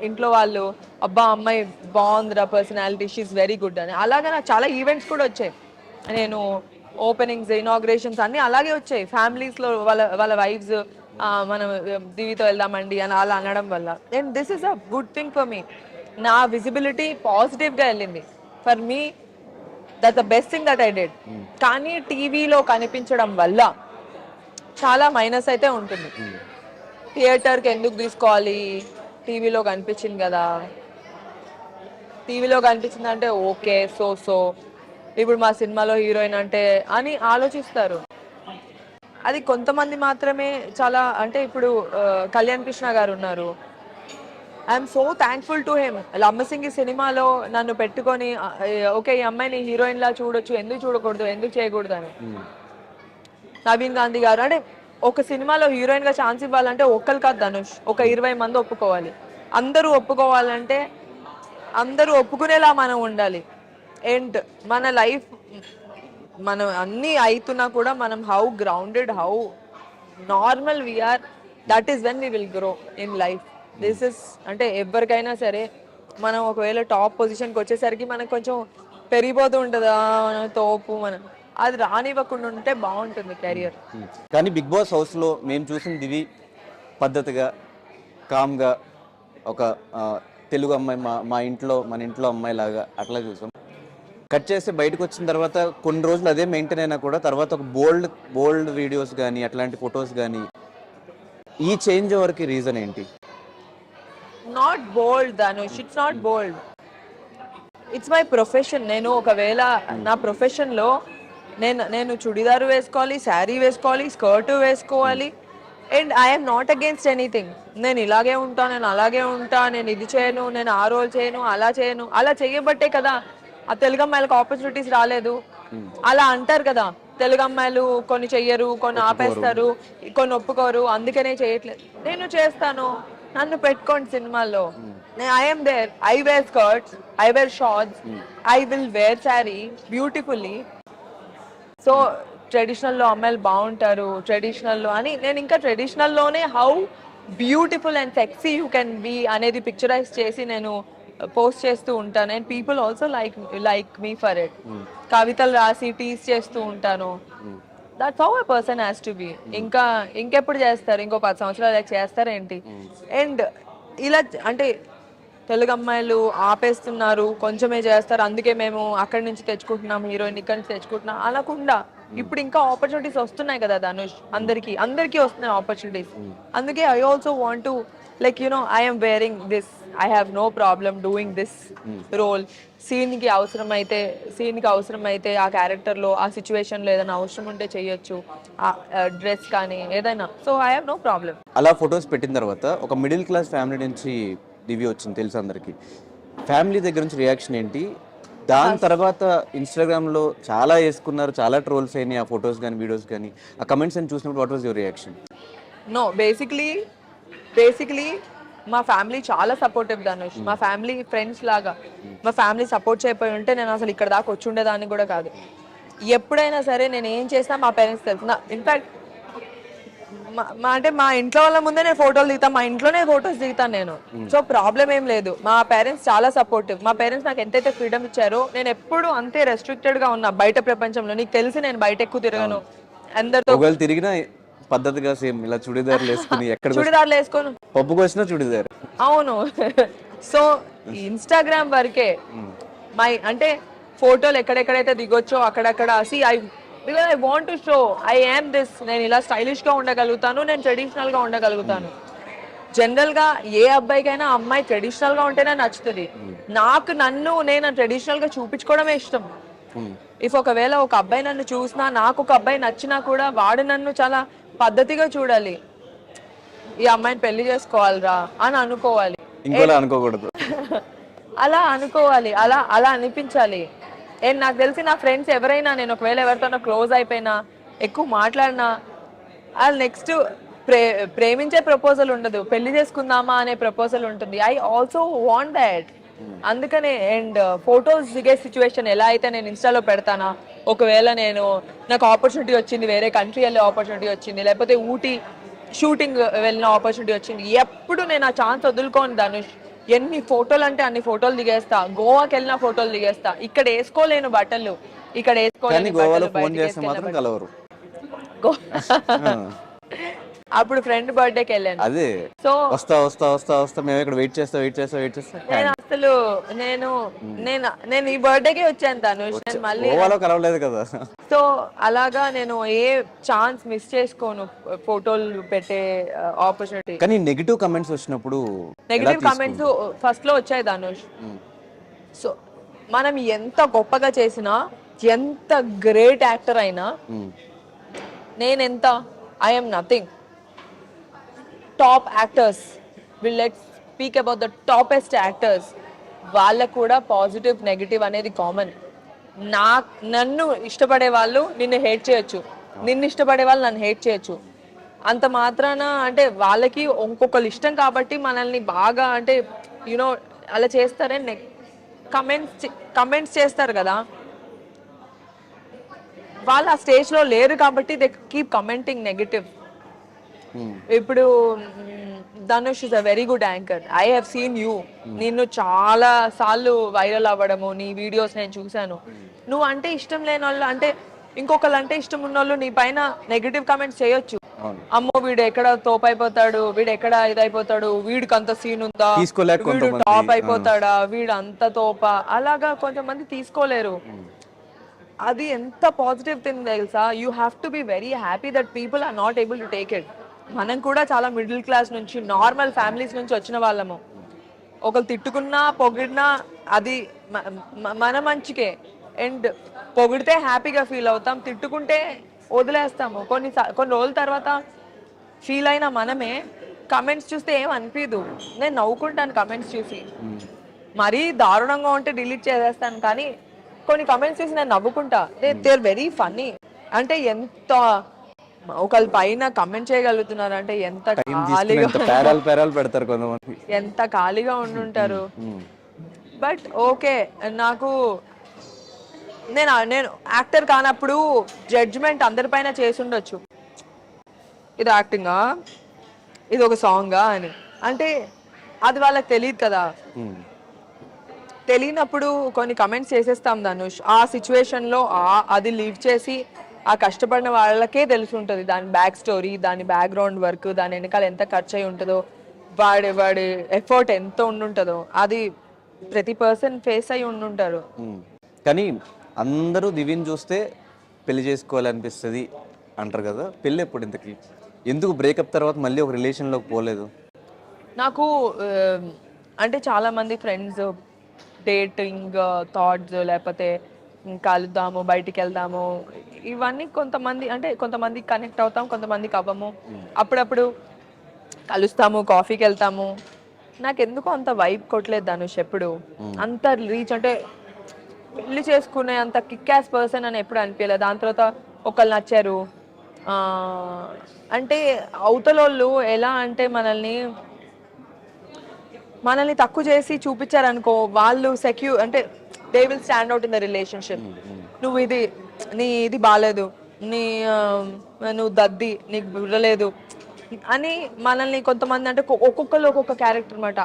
ఇంట్లో వాళ్ళు, అబ్బా అమ్మాయి బాగుందిరా, పర్సనాలిటీ, షీఈస్ వెరీ గుడ్ అని. అలాగే నాకు చాలా ఈవెంట్స్ కూడా వచ్చాయి. నేను ఓపెనింగ్స్, ఇనాగ్రేషన్స్ అన్నీ అలాగే వచ్చాయి. ఫ్యామిలీస్లో వాళ్ళ వైఫ్స్ మనం దివితో వెళ్దామండి అని అలా అనడం వల్ల. And this is a good thing for me. నా విజిబిలిటీ పాజిటివ్గా వెళ్ళింది. For me that the best thing that I did. కానీ టీవీలో కనిపించడం వల్ల చాలా మైనస్ అయితే ఉంటుంది. థియేటర్కి ఎందుకు తీసుకోవాలి, టీవీలో కనిపించింది కదా, టీవీలో కనిపించింది అంటే ఓకే సో ఇప్పుడు మా సినిమాలో హీరోయిన్ అంటే అని ఆలోచిస్తారు. అది కొంతమంది మాత్రమే. చాలా అంటే ఇప్పుడు కళ్యాణ్ కృష్ణ గారు ఉన్నారు, I'm so thankful to him. Lambasingi సినిమాలో నన్ను పెట్టుకొని ఓకే ఈ అమ్మాయిని హీరోయిన్ లా చూడొచ్చు, ఎందుకు చూడకూడదు, ఎందుకు చేయకూడదు అని. నవీన్ గాంధీ గారు అంటే ఒక సినిమాలో హీరోయిన్ గా ఛాన్స్ ఇవ్వాలంటే ఒక్కరు కాదు ధనుష్, ఒక 20 మంది ఒప్పుకోవాలి. అందరూ ఒప్పుకోవాలంటే అందరూ ఒప్పుకునేలా మనం ఉండాలి. అండ్ మన లైఫ్ మనం అన్నీ అవుతున్నా కూడా మనం how grounded, how normal we are, that is when we will grow in life. This is అంటే ఎవరికైనా సరే మనం ఒకవేళ టాప్ పొజిషన్కి వచ్చేసరికి మనకు కొంచెం పెరిగిపోతూ ఉంటుందా తోపు, మనం అది రానివ్వకుండా ఉంటే బాగుంటుంది కెరియర్. కానీ బిగ్ బాస్ హౌస్లో మేము చూసిన దివి పద్ధతిగా, కామ్గా, ఒక తెలుగు అమ్మాయి, మన ఇంట్లో అమ్మాయి లాగా అట్లా చూసాం. కట్ చేసి బయటకు వచ్చిన తర్వాత కొన్ని రోజులు అదే మెయింటైన్ అయినా కూడా తర్వాత ఒక బోల్డ్ వీడియోస్ కానీ అట్లాంటి ఫొటోస్ కానీ, ఈ చేంజ్ ఓవర్కి రీజన్ ఏంటి? Not bold Dhanush, it's not bold. It's my profession. నేను ఒకవేళ నా ప్రొఫెషన్లో నేను చుడిదారు వేసుకోవాలి, శారీ వేసుకోవాలి, స్కర్ట్ వేసుకోవాలి. And I'm not against anything. నేను ఇలాగే ఉంటా, నేను అలాగే ఉంటా, నేను ఇది చేయను, నేను ఆ రోల్ చేయను, అలా చేయను. అలా చేయబట్టే కదా ఆ తెలుగు అమ్మాయిలకు ఆపర్చునిటీస్ రాలేదు. అలా అంటారు కదా, తెలుగు అమ్మాయిలు కొన్ని చెయ్యరు, కొన్ని ఆపేస్తారు, కొన్ని ఒప్పుకోరు, అందుకనే చేయట్లేదు. నేను చేస్తాను, నన్ను పెట్టుకోండి సినిమాల్లో. I'm there. I wear skirts, I wear shorts, I will wear sari beautifully. So ట్రెడిషనల్లో అమ్మాయిలు బాగుంటారు, ట్రెడిషనల్లో అని నేను ఇంకా ట్రెడిషనల్లోనే how beautiful and sexy you can be అనేది పిక్చరైజ్ చేసి నేను పోస్ట్ చేస్తూ ఉంటాను. And people also like me for it. కవితలు రాసి టీస్ చేస్తూ ఉంటాను. That's how a person has to be. ఇంకెప్పుడు చేస్తారు? ఇంకో 10 సంవత్సరాలు చేస్తారేంటి? అండ్ ఇలా అంటే తెలుగు అమ్మాయిలు ఆపేస్తున్నారు, కొంచెమే చేస్తారు, అందుకే మేము అక్కడి నుంచి తెచ్చుకుంటున్నాం హీరోయిన్, ఇక్కడి నుంచి తెచ్చుకుంటున్నాం అనకుండా ఇప్పుడు ఇంకా ఆపర్చునిటీస్ వస్తున్నాయి కదా ధనుష్. అందరికీ వస్తున్నాయి ఆపర్చునిటీస్. అందుకే I also want to like I'm wearing this, I have no problem doing this role. సీన్కి అవసరం అయితే ఆ క్యారెక్టర్లో ఆ సిచ్యువేషన్లో ఏదైనా అవసరం ఉంటే చేయొచ్చు, ఆ డ్రెస్ కానీ ఏదైనా. So I have no problem. అలా ఫొటోస్ పెట్టిన తర్వాత ఒక మిడిల్ క్లాస్ ఫ్యామిలీ నుంచి దివ్య వచ్చింది తెలుసు అందరికి. ఫ్యామిలీ దగ్గర నుంచి రియాక్షన్ ఏంటి? దాని తర్వాత ఇన్స్టాగ్రామ్లో చాలా వేసుకున్నారు, చాలా ట్రోల్స్ అయినాయి ఆ ఫొటోస్ కానీ వీడియోస్ కానీ. ఆ కమెంట్స్ అని చూసినప్పుడు what was your reaction? No, basically మా ఫ్యామిలీ చాలా సపోర్టివ్ ధనుష్. మా ఫ్యామిలీ ఫ్రెండ్స్ లాగా. మా ఫ్యామిలీ సపోర్ట్ చేయకపోయి ఉంటే నేను అసలు ఇక్కడ దాకా వచ్చి ఉండేదాన్ని కూడా కాదు. ఎప్పుడైనా సరే నేను ఏం చేసినా మా పేరెంట్స్ తెలుసు. ఇన్ఫాక్ట్ మా ఇంట్లో వాళ్ళ ముందే నేను ఫోటోలు దిగుతాను, మా ఇంట్లోనే ఫొటోస్ దిగుతాను నేను. సో ప్రాబ్లం ఏం లేదు. మా పేరెంట్స్ చాలా సపోర్టివ్. మా పేరెంట్స్ నాకు ఎంతైతే ఫ్రీడమ్ ఇచ్చారో నేను ఎప్పుడు అంతే రెస్ట్రిక్టెడ్ గా ఉన్నా బయట ప్రపంచంలో. నీకు తెలిసి నేను బయట ఎక్కువ తిరగను అందరితో. తిరిగినా పద్ధతిగా సేమ్ ఇలా చుడిదార్లు వేసుకుని చుడిదార్లు వేసుకొని పప్పుకు వచ్చిన చుడిదార్. అవును. సో ఇన్స్టాగ్రామ్ వరకే అంటే ఫోటోలు ఎక్కడెక్కడైతే దిగొచ్చో అక్కడక్కడ because I want to show I am this. నేను ఇలా స్టైలిష్ గా ఉండగలుగుతాను, నేను ట్రెడిషనల్ గా ఉండగలుగుతాను. జనరల్ గా ఏ అబ్బాయికైనా అమ్మాయి ట్రెడిషనల్ గా ఉంటేనే నచ్చుతుంది. నేను ట్రెడిషనల్ గా చూపించుకోవడమే ఇష్టం. ఇఫ్ ఒకవేళ ఒక అబ్బాయి నన్ను చూసినా, నాకు ఒక అబ్బాయి నచ్చినా కూడా వాడు నన్ను చాలా పద్ధతిగా చూడాలి. ఈ అమ్మాయిని పెళ్లి చేసుకోవాలిరా అని అనుకోవాలి, అనుకోకూడదు. అలా అనుకోవాలి, అలా అనిపించాలి. అండ్ నాకు తెలిసి నా ఫ్రెండ్స్ ఎవరైనా నేను ఒకవేళ ఎవరితోనో క్లోజ్ అయిపోయినా, ఎక్కువ మాట్లాడినా, నెక్స్ట్ ప్రేమించే ప్రపోజల్ ఉండదు, పెళ్లి చేసుకుందామా అనే ప్రపోజల్ ఉంటుంది. I also want that. అందుకనే. అండ్ ఫొటోస్ దిగే సిచ్యువేషన్ ఎలా అయితే నేను ఇన్స్టాలో పెడతానా, ఒకవేళ నాకు ఆపర్చునిటీ వచ్చింది, వేరే కంట్రీ వెళ్ళే ఆపర్చునిటీ వచ్చింది, లేకపోతే ఊటీ షూటింగ్ వెళ్ళిన ఆపర్చునిటీ వచ్చింది, ఎప్పుడు నేను ఆ ఛాన్స్ వదులుకోను ధనుష్. ఎన్ని ఫోటోలు అంటే అన్ని ఫోటోలు దిగేస్తా. గోవాకి వెళ్ళిన ఫోటోలు దిగేస్తా. ఇక్కడ వేసుకోలేను బట్టలు, ఇక్కడ వేసుకోలేను. అప్పుడు ఫ్రెండ్ బర్త్డేకి వెళ్ళాను. అదే సో వస్తా మేము ఇక్కడ వెయిట్ చేస్తా నేను అసలు నేను ఈ బర్త్డేకి వచ్చాను ధనుష్. నేను మళ్ళీ కలవలేదు కదా. సో అలాగా నేను ఏ ఛాన్స్ మిస్ చేసుకోను ఫోటోలు పెట్టే ఆపర్చునిటీ. కానీ నెగిటివ్ కమెంట్స్ వచ్చినప్పుడు నెగిటివ్ కమెంట్స్ ఫస్ట్ లో వచ్చాయి ధనుష్. సో మనం ఎంత గొప్పగా చేసినా, ఎంత గ్రేట్ యాక్టర్ అయినా, I'm nothing. Top actors, let's speak about the toppest actors, వాళ్ళకు కూడా పాజిటివ్ నెగిటివ్ అనేది కామన్. నన్ను ఇష్టపడే వాళ్ళు నిన్ను హేట్ చేయొచ్చు, నిన్ను ఇష్టపడే వాళ్ళు నన్ను హేట్ చేయొచ్చు. అంత మాత్రాన అంటే వాళ్ళకి ఇంకొకరు ఇష్టం కాబట్టి మనల్ని బాగా అంటే అలా చేస్తారని కమెంట్స్ చేస్తారు కదా. వాళ్ళు ఆ స్టేజ్లో లేరు కాబట్టి దే కీప్ కమెంటింగ్ నెగటివ్. ఇప్పుడు Dhanush is a very good anchor. I have seen you. నిన్ను చాలా సార్లు వైరల్ అవ్వడము, నీ వీడియోస్ నేను చూశాను. నువ్వు అంటే ఇష్టం లేని వాళ్ళు, అంటే ఇంకొకళ్ళు అంటే ఇష్టం ఉన్న వాళ్ళు నీ పైన నెగటివ్ కామెంట్స్ చేయొచ్చు. అమ్మో వీడు ఎక్కడ తోపు అయిపోతాడు, వీడు ఎక్కడ ఇదైపోతాడు, వీడికి అంత సీన్ ఉందా, వీడు టాప్ అయిపోతాడా, వీడు అంత తోప, అలాగా కొంతమంది తీసుకోలేరు. అది ఎంత పాజిటివ్ థింగ్ తెలుసా. You have to be very happy that people are not able to take it. మనం కూడా చాలా మిడిల్ క్లాస్ నుంచి, నార్మల్ ఫ్యామిలీస్ నుంచి వచ్చిన వాళ్ళము. ఒకరు తిట్టుకున్నా పొగిడినా అది మన మంచికే. అండ్ పొగిడితే హ్యాపీగా ఫీల్ అవుతాం, తిట్టుకుంటే వదిలేస్తాము. కొన్ని రోజుల తర్వాత ఫీల్ అయిన మనమే కమెంట్స్ చూస్తే ఏం అనిపించదు. నేను నవ్వుకుంటాను కమెంట్స్ చూసి, మరీ దారుణంగా ఉంటే డిలీట్ చేసేస్తాను, కానీ కొన్ని కమెంట్స్ చూసి నేను నవ్వుకుంటా. They are very funny. అంటే ఎంత ఒకళ్ళ పైన కమెంట్ చేయగలుగుతున్నారు అంటే ఎంత టైం తీసుకుని ఖాళీగా ఎంత పేరాలు పేరాలు పెడతారు కొంతమంది. ఎంత ఖాళీగా ఉండుంటారు. బట్ ఓకే, నాకు నేను నేను యాక్టర్ కానప్పుడు జడ్జ్మెంట్ అందరిపైన చేసి ఉండొచ్చు, ఇది యాక్టింగా, ఇది ఒక సాంగా అని. అంటే అది వాళ్ళకి తెలియదు కదా. తెలియనప్పుడు కొన్ని కమెంట్స్ చేసేస్తాం ధనుష్. ఆ సిచ్యువేషన్లో అది లీవ్ చేసి ఆ కష్టపడిన వాళ్ళకే తెలిసి ఉంటుంది దాని బ్యాక్ స్టోరీ, దాని బ్యాక్గ్రౌండ్ వర్క్, దాని వెనకాల ఎంత ఖర్చు అయి ఉంటుందో, వాడి ఎఫర్ట్ ఎంత ఉండుంటుందో, అది ప్రతి పర్సన్ ఫేస్ అయి ఉండుంటారు. కానీ అందరూ దివిని చూస్తే పెళ్లి చేసుకోవాలనిపిస్తుంది అంటారు కదా, పెళ్ళి ఎప్పుడు ఇంతకి? ఎందుకు బ్రేకప్ తర్వాత మళ్ళీ ఒక రిలేషన్లోకి పోలేదు? నాకు అంటే చాలా మంది ఫ్రెండ్స్ డేటింగ్ థాట్స్, లేకపోతే కలుద్దాము, బయటికి వెళ్దాము, ఇవన్నీ కొంతమంది అంటే కొంతమంది కనెక్ట్ అవుతాం, కొంతమందికి అవ్వము. అప్పుడప్పుడు కలుస్తాము, కాఫీకి వెళ్తాము. నాకు ఎందుకో అంత వైబ్ కొట్టలేదు ధనుష్ ఎప్పుడు. అంత రీచ్ అంటే పెళ్లి చేసుకునే అంత కిక్ యాస్ పర్సన్ అని ఎప్పుడు అనిపించలేదు. దాని తర్వాత ఒకళ్ళు నచ్చారు అంటే అవతలోళ్ళు ఎలా అంటే మనల్ని తక్కువ చేసి చూపించారనుకో, వాళ్ళు సెక్యూర్ అంటే they will stand out in the relationship. నువ్వు ఇది బాగాలేదు, నువ్వు దద్ది, నీకు బుర్రలేదు అని మనల్ని కొంతమంది అంటే ఒక్కొక్కరు ఒక్కొక్క క్యారెక్టర్ అనమాట.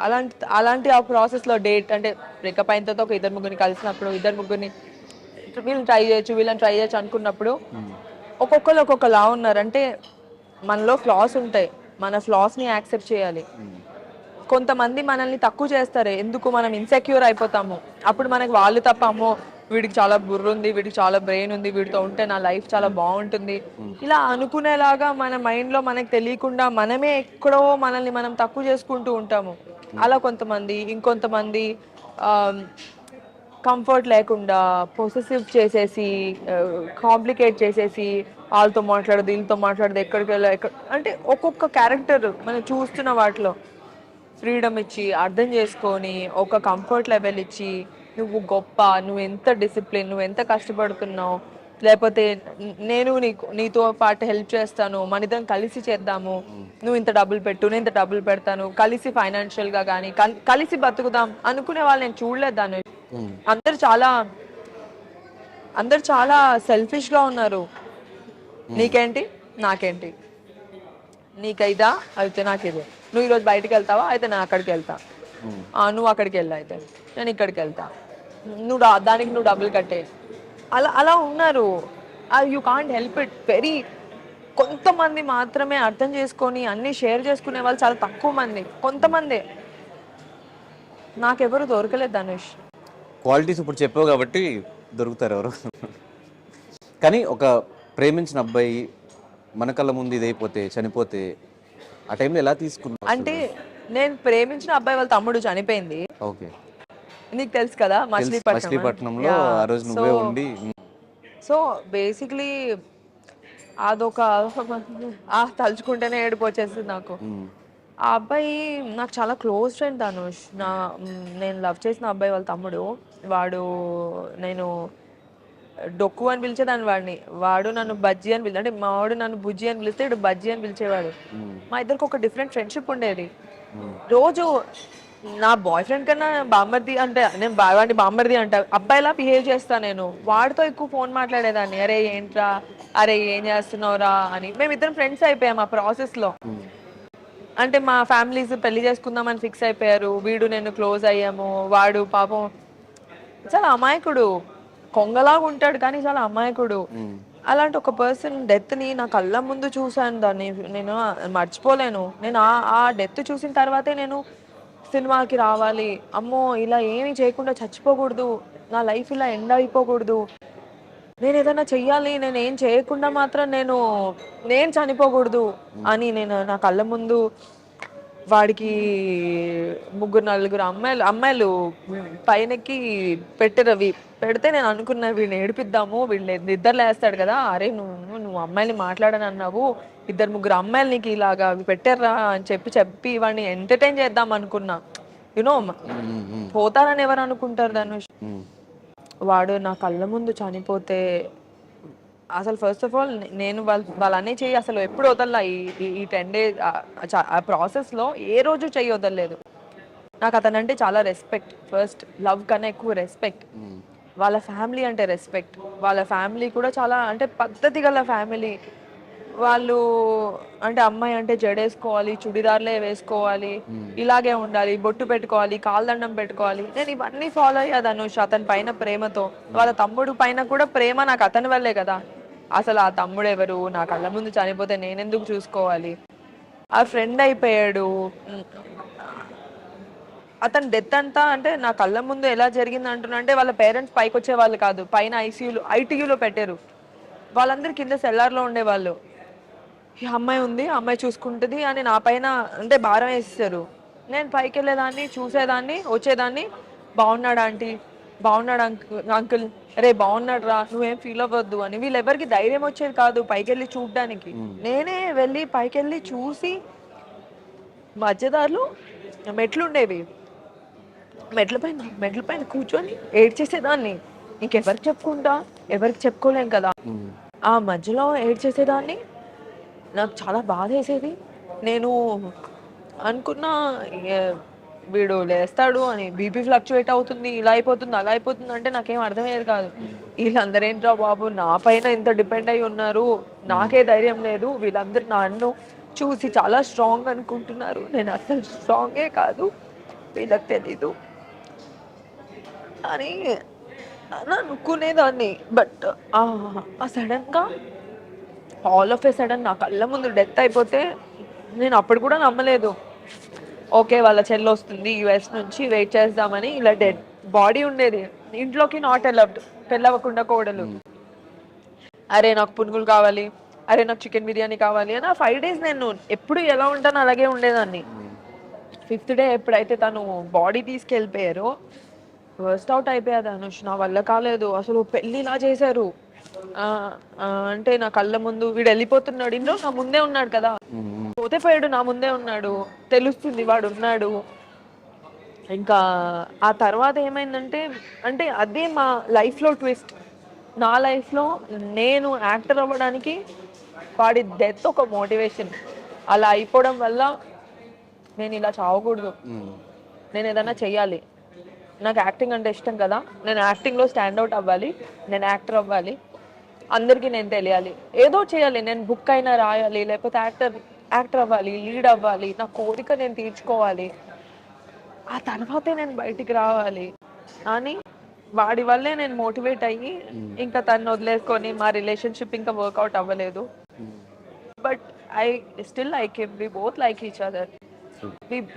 అలాంటి ఆ ప్రాసెస్లో డేట్ అంటే బ్రేకప్ అయిన తర్వాత ఒక ఇద్దరు ముగ్గురిని కలిసినప్పుడు, ఇద్దరు ముగ్గురిని వీళ్ళని ట్రై చేయొచ్చు అనుకున్నప్పుడు ఒక్కొక్కరు ఒక్కొక్కలా ఉన్నారు. అంటే మనలో ఫ్లాస్ ఉంటాయి, మన ఫ్లాస్ని యాక్సెప్ట్ చేయాలి. కొంతమంది మనల్ని తక్కువ చేస్తారు, ఎందుకు మనం ఇన్సెక్యూర్ అయిపోతాము. అప్పుడు మనకి వాళ్ళు తప్ప, అమ్మో వీడికి చాలా బుర్ర ఉంది, వీడికి చాలా బ్రెయిన్ ఉంది, వీడితో ఉంటే నా లైఫ్ చాలా బాగుంటుంది, ఇలా అనుకునేలాగా మన మైండ్లో మనకు తెలియకుండా మనమే ఎక్కడో మనల్ని మనం తక్కువ చేసుకుంటూ ఉంటాము. అలా కొంతమంది. ఇంకొంతమంది కంఫర్ట్ లేకుండా పొసెసివ్ చేసేసి, కాంప్లికేట్ చేసేసి, వాళ్ళతో మాట్లాడదు, వీళ్ళతో మాట్లాడదు, ఎక్కడికి వెళ్ళా అంటే ఒక్కొక్క క్యారెక్టర్ మనం చూస్తున్న వాటిలో ఫ్రీడమ్ ఇచ్చి, అర్థం చేసుకొని, ఒక కంఫర్ట్ లెవెల్ ఇచ్చి, నువ్వు గొప్ప, నువ్వు ఎంత డిసిప్లిన్, నువ్వు ఎంత కష్టపడుతున్నావు, లేకపోతే నేను నీతో పాటు హెల్ప్ చేస్తాను, మన ఇద్దరం కలిసి చేద్దాము, నువ్వు ఇంత డబ్బులు పెట్టు, నేను ఇంత డబ్బులు పెడతాను, కలిసి ఫైనాన్షియల్గా కానీ కలిసి బతుకుదాం అనుకునే వాళ్ళు నేను చూడలేదు దాన్ని. అందరు చాలా సెల్ఫిష్గా ఉన్నారు. నీకేంటి, నాకేంటి, నీకైదా అయితే నాకు ఇది, నువ్వు ఈరోజు బయటకు వెళ్తావా అయితే నేను అక్కడికి వెళ్తా, నువ్వు అక్కడికి వెళ్ళు అయితే నేను ఇక్కడికి వెళ్తా, దానికి నువ్వు డబ్బులు కట్టే, అలా అలా ఉన్నారు. You can't help it. కొంతమంది మాత్రమే అర్థం చేసుకొని అన్నీ షేర్ చేసుకునే వాళ్ళు చాలా తక్కువ మంది, కొంతమంది. నాకెవరు దొరకలేదు ధనుష్. క్వాలిటీస్ ఇప్పుడు చెప్పావు కాబట్టి దొరుకుతారు ఎవరు. కానీ ఒక ప్రేమించిన అబ్బాయి మన కళ్ళ ముందు ఇదైపోతే, చనిపోతే ఆ టైంలో ఎలా తీసుకున్నావు? అంటే నేను ప్రేమించిన అబ్బాయి వాళ్ళ తమ్ముడు చనిపోయింది. ఓకే, నీకు తెలుసు కదా, మచిలీపట్నంలో ఆ రోజు నువ్వే ఉండి. సో బేసిక్లీ అదొక తలుచుకుంటేనే ఏడుపు వచ్చేసింది నాకు. ఆ అబ్బాయి నాకు చాలా క్లోజ్ ఫ్రెండ్ ధనుష్. నేను లవ్ చేసిన అబ్బాయి వాళ్ళ తమ్ముడు. నేను డొక్కు అని పిలిచేదాన్ని వాడిని, వాడు నన్ను బజ్జీ అని అంటే మా వాడు నన్ను బుజ్జి అని పిలిస్తే ఇడు బజ్జీ అని పిలిచేవాడు. మా ఇద్దరికి ఒక డిఫరెంట్ ఫ్రెండ్షిప్ ఉండేది. రోజు నా బాయ్ ఫ్రెండ్ కన్నా బామ్మర్ది అంటే, నేను వాడిని బామ్మర్ది అంట, అబ్బాయిలా బిహేవ్ చేస్తా. నేను వాడితో ఎక్కువ ఫోన్ మాట్లాడేదాన్ని, అరే ఏంట్రా, అరే ఏం చేస్తున్నావురా అని. మేమిద్దరం ఫ్రెండ్స్ అయిపోయాం ఆ ప్రాసెస్లో. అంటే మా ఫ్యామిలీస్ పెళ్లి చేసుకుందామని ఫిక్స్ అయిపోయారు, వీడు నేను క్లోజ్ అయ్యాము. వాడు పాపం చాలా అమాయకుడు, కొంగలాగా ఉంటాడు కానీ చాలా అమాయకుడు. అలాంటి ఒక పర్సన్ డెత్ని నా కళ్ళ ముందు చూశాను, దాన్ని నేను మర్చిపోలేను. నేను ఆ డెత్ చూసిన తర్వాతే నేను సినిమాకి రావాలి, అమ్మో ఇలా ఏమీ చేయకుండా చచ్చిపోకూడదు, నా లైఫ్ ఇలా ఎండ్ అయిపోకూడదు, నేను ఏదైనా చెయ్యాలి, నేను ఏం చేయకుండా మాత్రం నేను చనిపోకూడదు అని నేను నా కళ్ళ ముందు వాడికి ముగ్గురు నలుగురు అమ్మాయిలు పైనకి పెట్టరవి పెడితే నేను అనుకున్నా వీడిని ఏడిపిద్దాము, వీళ్ళు నిద్ర లేస్తాడు కదా, అరే నువ్వు అమ్మాయిని మాట్లాడని అన్నావు, ఇద్దరు ముగ్గురు అమ్మాయిలు నీకు ఇలాగా అవి పెట్టారా అని చెప్పి వాడిని ఎంటర్టైన్ చేద్దాం అనుకున్నా. యునో పోతారని ఎవరు అనుకుంటారు ధనుష్. వాడు నా కళ్ళ ముందు చనిపోతే అసలు ఫస్ట్ ఆఫ్ ఆల్ నేను వాళ్ళనే చెయ్యి అసలు ఎప్పుడు వదల్లా. ఈ 10 days ఆ ప్రాసెస్లో ఏ రోజు చెయ్యి వదలలేదు. నాకు అతనంటే చాలా రెస్పెక్ట్, ఫస్ట్ లవ్ కన్నా ఎక్కువ రెస్పెక్ట్. వాళ్ళ ఫ్యామిలీ అంటే రెస్పెక్ట్. వాళ్ళ ఫ్యామిలీ కూడా చాలా అంటే పద్ధతి గల ఫ్యామిలీ. వాళ్ళు అంటే అమ్మాయి అంటే జడేసుకోవాలి, చుడిదార్లే వేసుకోవాలి, ఇలాగే ఉండాలి, బొట్టు పెట్టుకోవాలి, కాల్దండం పెట్టుకోవాలి. నేను ఇవన్నీ ఫాలో అయ్యా ధనుష్ అతని పైన ప్రేమతో. వాళ్ళ తమ్ముడు పైన కూడా ప్రేమ నాకు అతని వల్లే కదా. అసలు ఆ తమ్ముడు ఎవరు, నా కళ్ళ ముందు చనిపోతే నేనెందుకు చూసుకోవాలి. ఆ ఫ్రెండ్ అయిపోయాడు. అతని డెత్ అంతా అంటే నా కళ్ళ ముందు ఎలా జరిగింది అంటున్నా అంటే వాళ్ళ పేరెంట్స్ పైకి వచ్చే వాళ్ళు కాదు, పైన ఐటీయూలో పెట్టారు. వాళ్ళందరూ కింద సెల్లార్లో ఉండేవాళ్ళు. ఈ అమ్మాయి ఉంది, అమ్మాయి చూసుకుంటుంది అని నా పైన అంటే భారం వేసేసారు. నేను పైకి వెళ్ళేదాన్ని, చూసేదాన్ని, వచ్చేదాన్ని. బాగున్నాడు ఆంటీ, బాగున్నాడు అంకుల్, అరే బాగున్నాడు రా, నువ్వేం ఫీల్ అవ్వద్దు అని. వీళ్ళెవరికి ధైర్యం వచ్చేది కాదు పైకి వెళ్ళి చూడడానికి. నేనే వెళ్ళి పైకి వెళ్ళి చూసి మధ్యదారులు మెట్లు ఉండేవి, మెట్ల పైన కూర్చొని ఏడ్చేసేదాన్ని. ఇంకెవరికి చెప్పుకుంటా, ఎవరికి చెప్పుకోలేం కదా. ఆ మధ్యలో ఏడ్చేసేదాన్ని. నాకు చాలా బాధ వేసేది. నేను అనుకున్నా వీడు లేస్తాడు అని, బీపీ ఫ్లక్చువేట్ అవుతుంది, ఇలా అయిపోతుంది అలా అయిపోతుంది అంటే నాకేం అర్థమయ్యేది కాదు. వీళ్ళందరూ ఏంట్రా బాబు నా పైన ఇంత డిపెండ్ అయి ఉన్నారు, నాకే ధైర్యం లేదు, వీళ్ళందరూ నన్ను చూసి చాలా స్ట్రాంగ్ అనుకుంటున్నారు, నేను అసలు స్ట్రాంగే కాదు, వీళ్ళకి తెలీదు అని అనుకునేదాన్ని. బట్ సడన్గా ఆల్ ఆఫ్ ఏ సడన్ నా కళ్ళ ముందు డెత్ అయిపోతే నేను అప్పుడు కూడా నమ్మలేదు. ఓకే వాళ్ళ చెల్లి వస్తుంది యుఎస్ నుంచి, వెయిట్ చేద్దామని. ఇలా డెడ్ బాడీ ఉండేది ఇంట్లోకి, నాట్ అలౌడ్, పెళ్ళవకుండా కోడలు. అరే నాకు పునుగులు కావాలి, అరే నాకు చికెన్ బిర్యానీ కావాలి అని. ఆ 5 days నేను ఎప్పుడు ఎలా ఉంటానో అలాగే ఉండేదాన్ని. 5th day ఎప్పుడైతే తను బాడీ తీసుకెళ్ళిపోయారో వర్స్ట్ అవుట్ అయిపోయాది అనుష్. నా వల్ల కాలేదు అసలు. పెళ్ళి ఇలా చేశారు అంటే నా కళ్ళ ముందు వీడు వెళ్ళిపోతున్నాడు, ఇంట్లో నా ముందే ఉన్నాడు కదా, పోతే పోయాడు, నా ముందే ఉన్నాడు, తెలుస్తుంది వాడు ఉన్నాడు. ఇంకా ఆ తర్వాత ఏమైందంటే అంటే అదే మా లైఫ్లో ట్విస్ట్. నా లైఫ్లో నేను యాక్టర్ అవ్వడానికి వాడి డెత్ ఒక మోటివేషన్. అలా అయిపోవడం వల్ల నేను ఇలా చావకూడదు, నేను ఏదైనా చెయ్యాలి, నాకు యాక్టింగ్ అంటే ఇష్టం కదా, నేను యాక్టింగ్లో స్టాండ్అవుట్ అవ్వాలి, నేను యాక్టర్ అవ్వాలి, అందరికీ నేను తెలియాలి, ఏదో చేయాలి, నేను బుక్ అయినా రాయాలి, లేకపోతే యాక్టర్ అవ్వాలి, లీడ్ అవ్వాలి, నా కోరిక నేను తీర్చుకోవాలి, ఆ తర్వాతే నేను బయటికి రావాలి అని వాడి వల్లే నేను మోటివేట్ అయ్యి ఇంకా తను వదిలేసుకొని మా రిలేషన్షిప్ ఇంకా వర్కౌట్ అవ్వలేదు. But I still like him, we both like each other.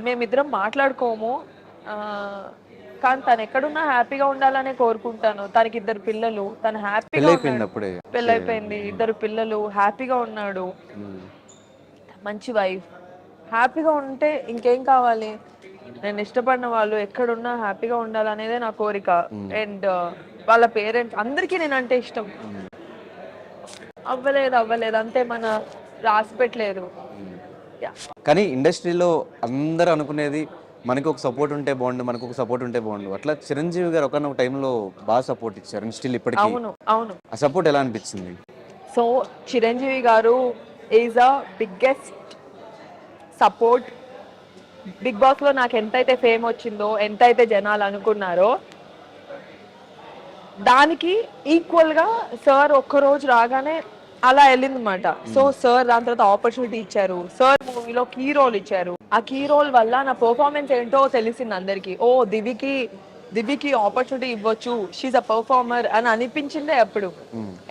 మేమిద్దరం మాట్లాడుకోము, కానీ తను ఎక్కడున్నా హ్యాపీగా ఉండాలనే కోరుకుంటాను. తనకి 2 పిల్లలు, తను హ్యాపీగా పెళ్ళైపోయింది, 2 పిల్లలు, హ్యాపీగా ఉన్నాడు, మంచి వైఫ్, హ్యాపీగా ఉంటే ఇంకేం కావాలి. నేను ఇష్టపడిన వాళ్ళు ఎక్కడున్నా హ్యాపీగా ఉండాలనేదే నా కోరిక. అండ్ వాళ్ళ పేరెంట్స్ అందరికీ నేనంటే ఇష్టం. అవ్వలేదు అంతే, మన రాసి పెట్టలేదు. కానీ ఇండస్ట్రీలో అందరూ అనుకునేది మనకు ఒక సపోర్ట్ ఉంటే బాగుండు, మనకు ఒక సపోర్ట్ ఉంటే బాగుండు. అట్లా చిరంజీవి గారు ఒకనొక టైంలో బాగా సపోర్ట్ ఇచ్చారు, స్టిల్ ఇప్పటికీ. అవును. ఆ సపోర్ట్ ఎలా అనిపించింది? సో చిరంజీవి గారు is a biggest support. Big Boss లో నాకు ఎంతైతే ఫేమ్ వచ్చిందో, ఎంతైతే జనాలు అనుకున్నారో దానికి ఈక్వల్ గా సార్ ఒక్కరోజు రాగానే అలా వెళ్ళిందన్నమాట. సో సార్ దాని తర్వాత ఆపర్చునిటీ ఇచ్చారు, సార్ మూవీలో కీ రోల్ ఇచ్చారు. ఆ కీ రోల్ వల్ల నా పర్ఫార్మెన్స్ ఏంటో తెలిసింది అందరికి. ఓ దివికి ఆపర్చునిటీ ఇవ్వచ్చు, షీఈ్ అ పర్ఫార్మర్ అని అనిపించిందే అప్పుడు.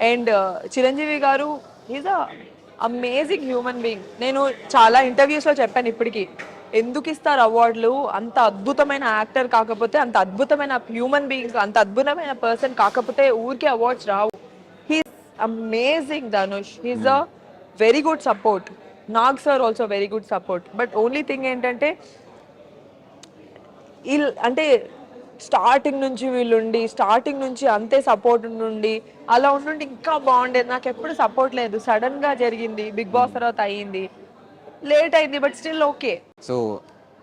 అండ్ చిరంజీవి గారు is a amazing human being. నేను చాలా ఇంటర్వ్యూస్ లో చెప్పాను ఇప్పటికి, ఎందుకు ఇస్తారు అవార్డులు, అంత అద్భుతమైన యాక్టర్ కాకపోతే, అంత అద్భుతమైన హ్యూమన్ బీయింగ్, అంత అద్భుతమైన పర్సన్ కాకపోతే ఊరికే అవార్డ్స్ రావు. He's amazing Dhanush, he's a very good support. Nag sir also very good support. But only thing ఏంటంటే అంటే స్టార్టింగ్ నుంచి వీళ్ళుండి స్టార్టింగ్ నుంచి అంతే సపోర్ట్ నుండి అలా ఉండి ఇంకా బాగుండేది. నాకు ఎప్పుడు సపోర్ట్ లేదు, సడన్ గా జరిగింది. బిగ్ బాస్ తర్వాత అయ్యింది, లేట్ అయింది, but still okay. So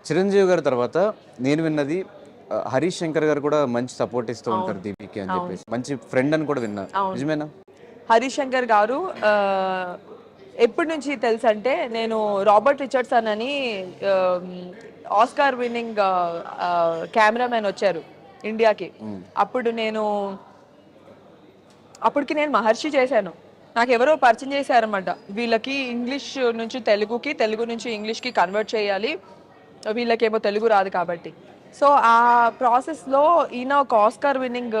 Chiranjeevi గారి తర్వాత నేను విన్నది హరీష్ శంకర్ గారు కూడా మంచి సపోర్ట్ ఇస్తూ ఉంటారు దీపికి అని చెప్పేసి, మంచి ఫ్రెండ్ అని కూడా విన్నా, నిజమేనా? హరీష్ శంకర్ గారు ఎప్పటి నుంచి తెలుసు అంటే, నేను రాబర్ట్ రిచర్డ్సన్ అని ఆస్కార్ విన్నింగ్ కెమెరామెన్ వచ్చారు ఇండియాకి. అప్పటికి నేను మహర్షి చేశాను. నాకు ఎవరో పరిచయం చేశారన్నమాట, వీళ్ళకి ఇంగ్లీష్ నుంచి తెలుగుకి, తెలుగు నుంచి ఇంగ్లీష్కి కన్వర్ట్ చేయాలి, వీళ్ళకేమో తెలుగు రాదు కాబట్టి. సో ఆ ప్రాసెస్లో ఈయన ఒక ఆస్కార్ విన్నింగ్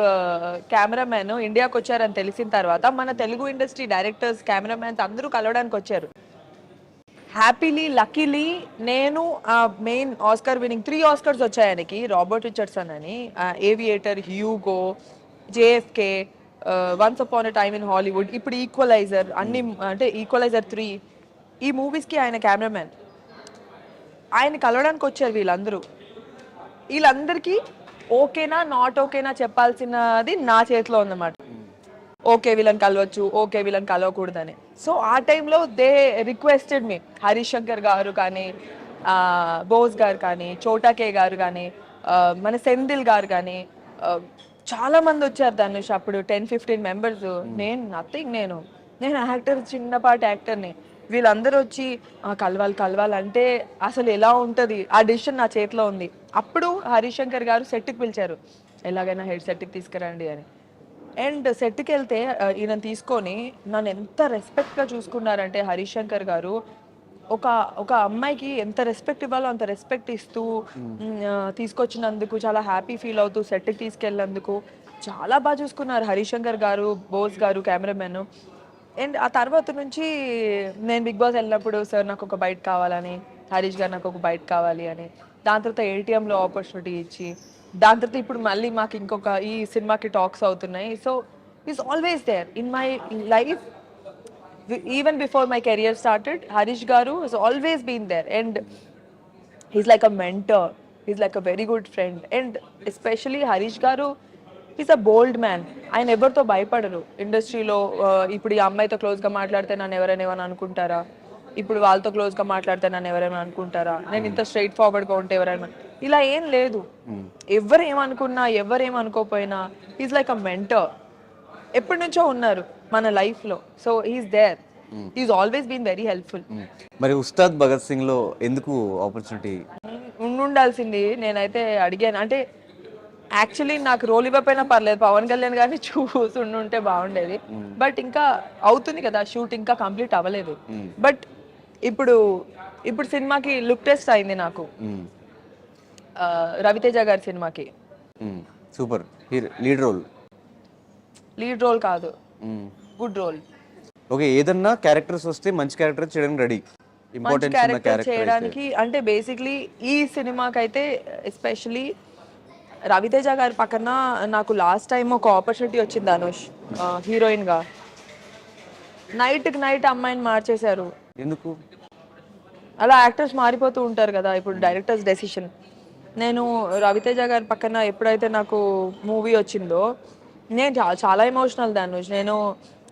కెమెరామెన్ ఇండియాకి వచ్చారని తెలిసిన తర్వాత మన తెలుగు ఇండస్ట్రీ డైరెక్టర్స్, కెమెరామెన్స్ అందరూ కలవడానికి వచ్చారు. హ్యాపీలీ, లక్కీలీ నేను మెయిన్ ఆస్కార్ విన్నింగ్ 3 ఆస్కర్స్ వచ్చాయి ఆయనకి, రాబర్ట్ రిచర్డ్సన్ అని, aviator, Hugo, JFK, once upon a time in Hollywood, ఇప్పుడు ఈక్వలైజర్, అన్ని అంటే ఈక్వలైజర్ 3 ఈ మూవీస్కి ఆయన కెమెరామెన్. ఆయన కలవడానికి వచ్చారు వీళ్ళందరికీ ఓకేనా నాట్ ఓకేనా చెప్పాల్సినది నా చేతిలో ఉందన్నమాట. ఓకే వీళ్ళని కలవచ్చు, ఓకే వీళ్ళని కలవకూడదని. సో ఆ టైంలో దే రిక్వెస్టెడ్ మీ, హరీష్ శంకర్ గారు కానీ, బోస్ గారు కానీ, చోటాకే గారు కానీ, మన సెంధిల్ గారు కానీ, చాలా మంది వచ్చారు ధనుష్. అప్పుడు 10-15 మెంబర్స్. నేను నథింగ్, నేను యాక్టర్, చిన్నపాటి యాక్టర్ని. వీళ్ళందరూ వచ్చి కలవాలంటే అసలు ఎలా ఉంటుంది, ఆ డిసిషన్ నా చేతిలో ఉంది. అప్పుడు హరీష్ శంకర్ గారు సెట్కి పిలిచారు, ఎలాగైనా హెడ్ సెట్కి తీసుకురండి అని. అండ్ సెట్కి వెళ్తే ఈయన తీసుకొని నన్ను ఎంత రెస్పెక్ట్గా చూసుకున్నారంటే హరీష్ శంకర్ గారు, ఒక అమ్మాయికి ఎంత రెస్పెక్ట్ ఇవ్వాలో అంత రెస్పెక్ట్ ఇస్తూ తీసుకొచ్చినందుకు చాలా హ్యాపీ ఫీల్ అవుతూ సెట్కి తీసుకెళ్ళినందుకు చాలా బాగా చూసుకున్నారు హరీష్ శంకర్ గారు, బోస్ గారు కెమెరామెన్. అండ్ ఆ తర్వాత నుంచి నేను బిగ్ బాస్ వెళ్ళినప్పుడు సార్ నాకు ఒక బైట్ కావాలని, హరీష్ గారు నాకు ఒక బైట్ కావాలి అని, దాని తర్వాత ఏటీఎంలో ఆపర్చునిటీ ఇచ్చి, దాని తర్వాత ఇప్పుడు మళ్ళీ మాకు ఇంకొక ఈ సినిమాకి టాక్స్ అవుతున్నాయి. So is always there in my life. Even before my career started, Harish గారు has always been there and he's like a mentor, he's like a very good friend. And especially Harish గారు ఈజ్ అ బోల్డ్ మ్యాన్. ఆయన ఎవరితో భయపడరు ఇండస్ట్రీలో. ఇప్పుడు ఈ అమ్మాయితో క్లోజ్గా మాట్లాడితే నన్ను ఎవరైనా ఏమైనా అనుకుంటారా, ఇప్పుడు వాళ్ళతో క్లోజ్గా మాట్లాడితే నన్ను ఎవరైనా అనుకుంటారా, నేను ఇంత స్ట్రైట్ ఫార్వర్డ్గా ఉంటే ఎవరైనా, ఇలా ఏం లేదు. ఎవరు ఏమనుకున్నా ఎవరేమనుకోపోయినా ఈజ్ లైక్ అ మెంటర్. ఎప్పటి నుంచో ఉన్నారు మన లైఫ్లో. So he's there, he's always been very helpful. మరి ఉస్తాద్ భగత్ సింగ్ లో ఎందుకు ఆపర్చునిటీ ఉండాల్సింది? నేనైతే అడిగాను. అంటే యాక్చువల్లీ నాకు రోల్ ఇవ్వకపోయినా పర్లేదు, పవన్ కళ్యాణ్ గారిని చూసుంటే బాగుండేది. బట్ ఇంకా అవుతుంది కదా షూట్, ఇంకా కంప్లీట్ అవ్వలేదు. బట్ ఇప్పుడు సినిమాకి లుక్ టెస్ట్ అయింది నాకు, రవితేజ గారి సినిమాకి. సూపర్ లీడ్ రోల్ కాదు, గుడ్ రోల్. ఓకే, ఏదన్నా క్యారెక్టర్స్ వస్తే మంచి క్యారెక్టర్ చేయడానికి రెడీ, ఇంపార్టెంట్ క్యారెక్టర్ చేయడానికి. అంటే బేసిక్లీ ఈ సినిమాకి అయితే ఎస్పెషలీ రవితేజ గారి పక్కన నాకు లాస్ట్ టైం ఒక ఆపర్చునిటీ వచ్చింది ధనుష్, హీరోయిన్ గా. నైట్ అమ్మాయిని మార్చేశారు. ఎందుకు అలా యాక్టర్స్ మారిపోతూ ఉంటారు కదా, ఇప్పుడు డైరెక్టర్స్ డెసిషన్. నేను రవితేజ గారి పక్కన ఎప్పుడైతే నాకు మూవీ వచ్చిందో, నేను చాలా ఎమోషనల్ ధనుష్. నేను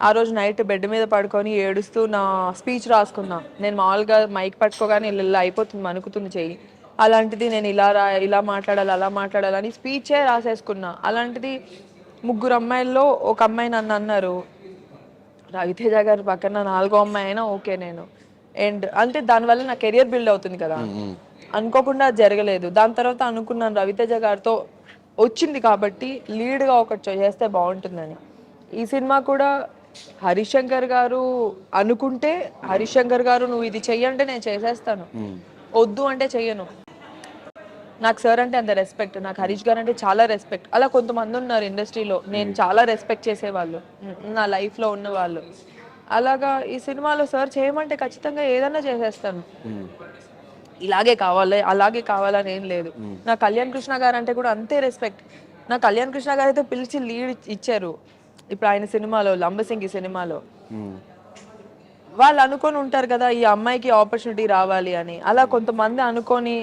ఆ రోజు నైట్ బెడ్ మీద పడుకొని ఏడుస్తూ నా స్పీచ్ రాసుకున్నా. నేను మామూలుగా మైక్ పట్టుకోగానే ఇలా అయిపోతుంది, మనుకుతుంది చెయ్యి. అలాంటిది నేను ఇలా మాట్లాడాలి, అలా మాట్లాడాలని స్పీచే రాసేసుకున్నా. అలాంటిది 3 అమ్మాయిల్లో ఒక అమ్మాయి నన్ను అన్నారు, రవితేజ గారి పక్కన 4వ అమ్మాయి అయినా ఓకే నేను. అండ్ అంటే దానివల్ల నా కెరియర్ బిల్డ్ అవుతుంది కదా, అనుకోకుండా జరగలేదు. దాని తర్వాత అనుకున్నాను రవితేజ గారితో వచ్చింది కాబట్టి లీడ్గా ఒకటి చేస్తే బాగుంటుందని. ఈ సినిమా కూడా హరీష్ శంకర్ గారు అనుకుంటే, హరీష్ శంకర్ గారు నువ్వు ఇది చెయ్యంటే నేను చేసేస్తాను, వద్దు అంటే చెయ్యను. నాకు సార్ అంటే అంత రెస్పెక్ట్, నాకు హరీష్ గారు అంటే చాలా రెస్పెక్ట్. అలా కొంతమంది ఉన్నారు ఇండస్ట్రీలో నేను చాలా రెస్పెక్ట్ చేసేవాళ్ళు, నా లైఫ్లో ఉన్న వాళ్ళు. అలాగా ఈ సినిమాలో సార్ చేయమంటే ఖచ్చితంగా ఏదన్నా చేసేస్తాను. ఇలాగే కావాలి అలాగే కావాలని ఏం లేదు. నా కళ్యాణ్ కృష్ణ గారు అంటే కూడా అంతే రెస్పెక్ట్. నా కళ్యాణ్ కృష్ణ గారు అయితే పిలిచి లీడ్ ఇచ్చారు ఇప్పుడు ఆయన సినిమాలో, లంబసింగి సినిమాలో. వాళ్ళు అనుకొని ఉంటారు కదా ఈ అమ్మాయికి ఆపర్చునిటీ రావాలి అని. అలా కొంతమంది అనుకొని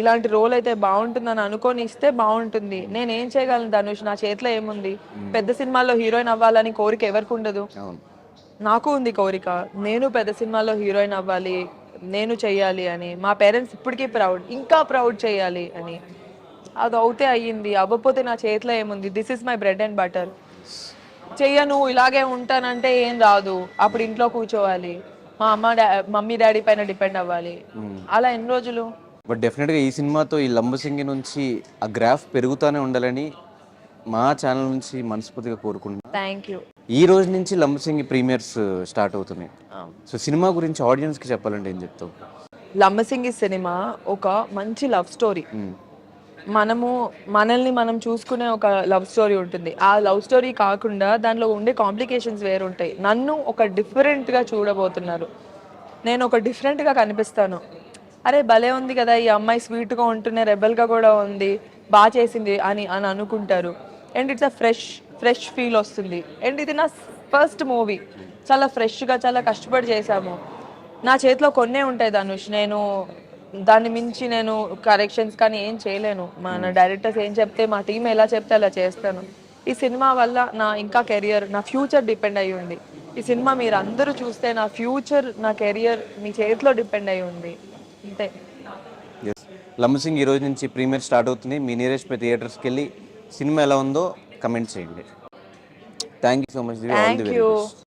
ఇలాంటి రోల్ అయితే బాగుంటుందని అనుకొని ఇస్తే బాగుంటుంది. నేను ఏం చేయగలను ధనుష్, నా చేతిలో ఏముంది? పెద్ద సినిమాల్లో హీరోయిన్ అవ్వాలని కోరిక ఎవరికి ఉండదు? అవును. నాకు ఉంది కోరిక, నేను పెద్ద సినిమాలో హీరోయిన్ అవ్వాలి, నేను చెయ్యాలి అని. మా పేరెంట్స్ ఇప్పటికీ ప్రౌడ్, ఇంకా ప్రౌడ్ చేయాలి అని. అది అవుతే అయ్యింది, అవ్వకపోతే నా చేతిలో ఏముంది? This is my bread and butter. చెయ్యను, ఇలాగే ఉంటానంటే ఏం రాదు. అప్పుడు ఇంట్లో కూర్చోవాలి, మా మమ్మీ డాడీ పైన డిపెండ్ అవ్వాలి. అలా ఎన్ని రోజులు? బట్ డెఫినెట్గా ఈ సినిమాతో ఈ లంబసింగి నుంచి ఆ గ్రాఫ్ పెరుగుతూనే ఉండాలని మా ఛానల్ నుంచి మనస్ఫూర్తిగా కోరుకుంటున్నాను. Thank you. ఈ రోజు నుంచి లంబసింగి ప్రీమియర్స్ స్టార్ట్ అవుతున్నాయి. సో సినిమా గురించి ఆడియన్స్కి చెప్పాలంటే ఏం చెప్తావు? లంబసింగి సినిమా ఒక మంచి లవ్ స్టోరీ. మనల్ని మనం చూసుకునే ఒక లవ్ స్టోరీ ఉంటుంది. ఆ లవ్ స్టోరీ కాకుండా దానిలో ఉండే కాంప్లికేషన్స్ వేరుంటాయి. నన్ను ఒక డిఫరెంట్గా చూడబోతున్నారు. నేను ఒక డిఫరెంట్గా కనిపిస్తాను. అరే భలే ఉంది కదా ఈ అమ్మాయి, స్వీట్గా ఉంటూనే రెబల్గా కూడా ఉంది, బాగా చేసింది అని అని అనుకుంటారు. And it's a fresh feel వస్తుంది. అండ్ ఇది నా ఫస్ట్ మూవీ, చాలా ఫ్రెష్గా, చాలా కష్టపడి చేశాము. నా చేతిలో కొన్నే ఉంటాయి ధనుష్, నేను దాన్ని మించి నేను కరెక్షన్స్ కానీ ఏం చేయలేను. మన డైరెక్టర్స్ ఏం చెప్తే, మా టీం ఎలా చెప్తే అలా చేస్తాను. ఈ సినిమా వల్ల నా ఇంకా కెరియర్, నా ఫ్యూచర్ డిపెండ్ అయ్యి ఉంది. ఈ సినిమా మీరు అందరూ చూస్తే నా ఫ్యూచర్, నా కెరియర్ మీ చేతిలో డిపెండ్ అయ్యి ఉంది. అంతే. లంబసింగి ఈ రోజు నుంచి ప్రీమియర్ స్టార్ట్ అవుతుంది. మీ నియరెస్ట్ థియేటర్స్కి వెళ్ళి సినిమా ఎలా ఉందో కమెంట్ చేయండి. Thank you so much. Thank you.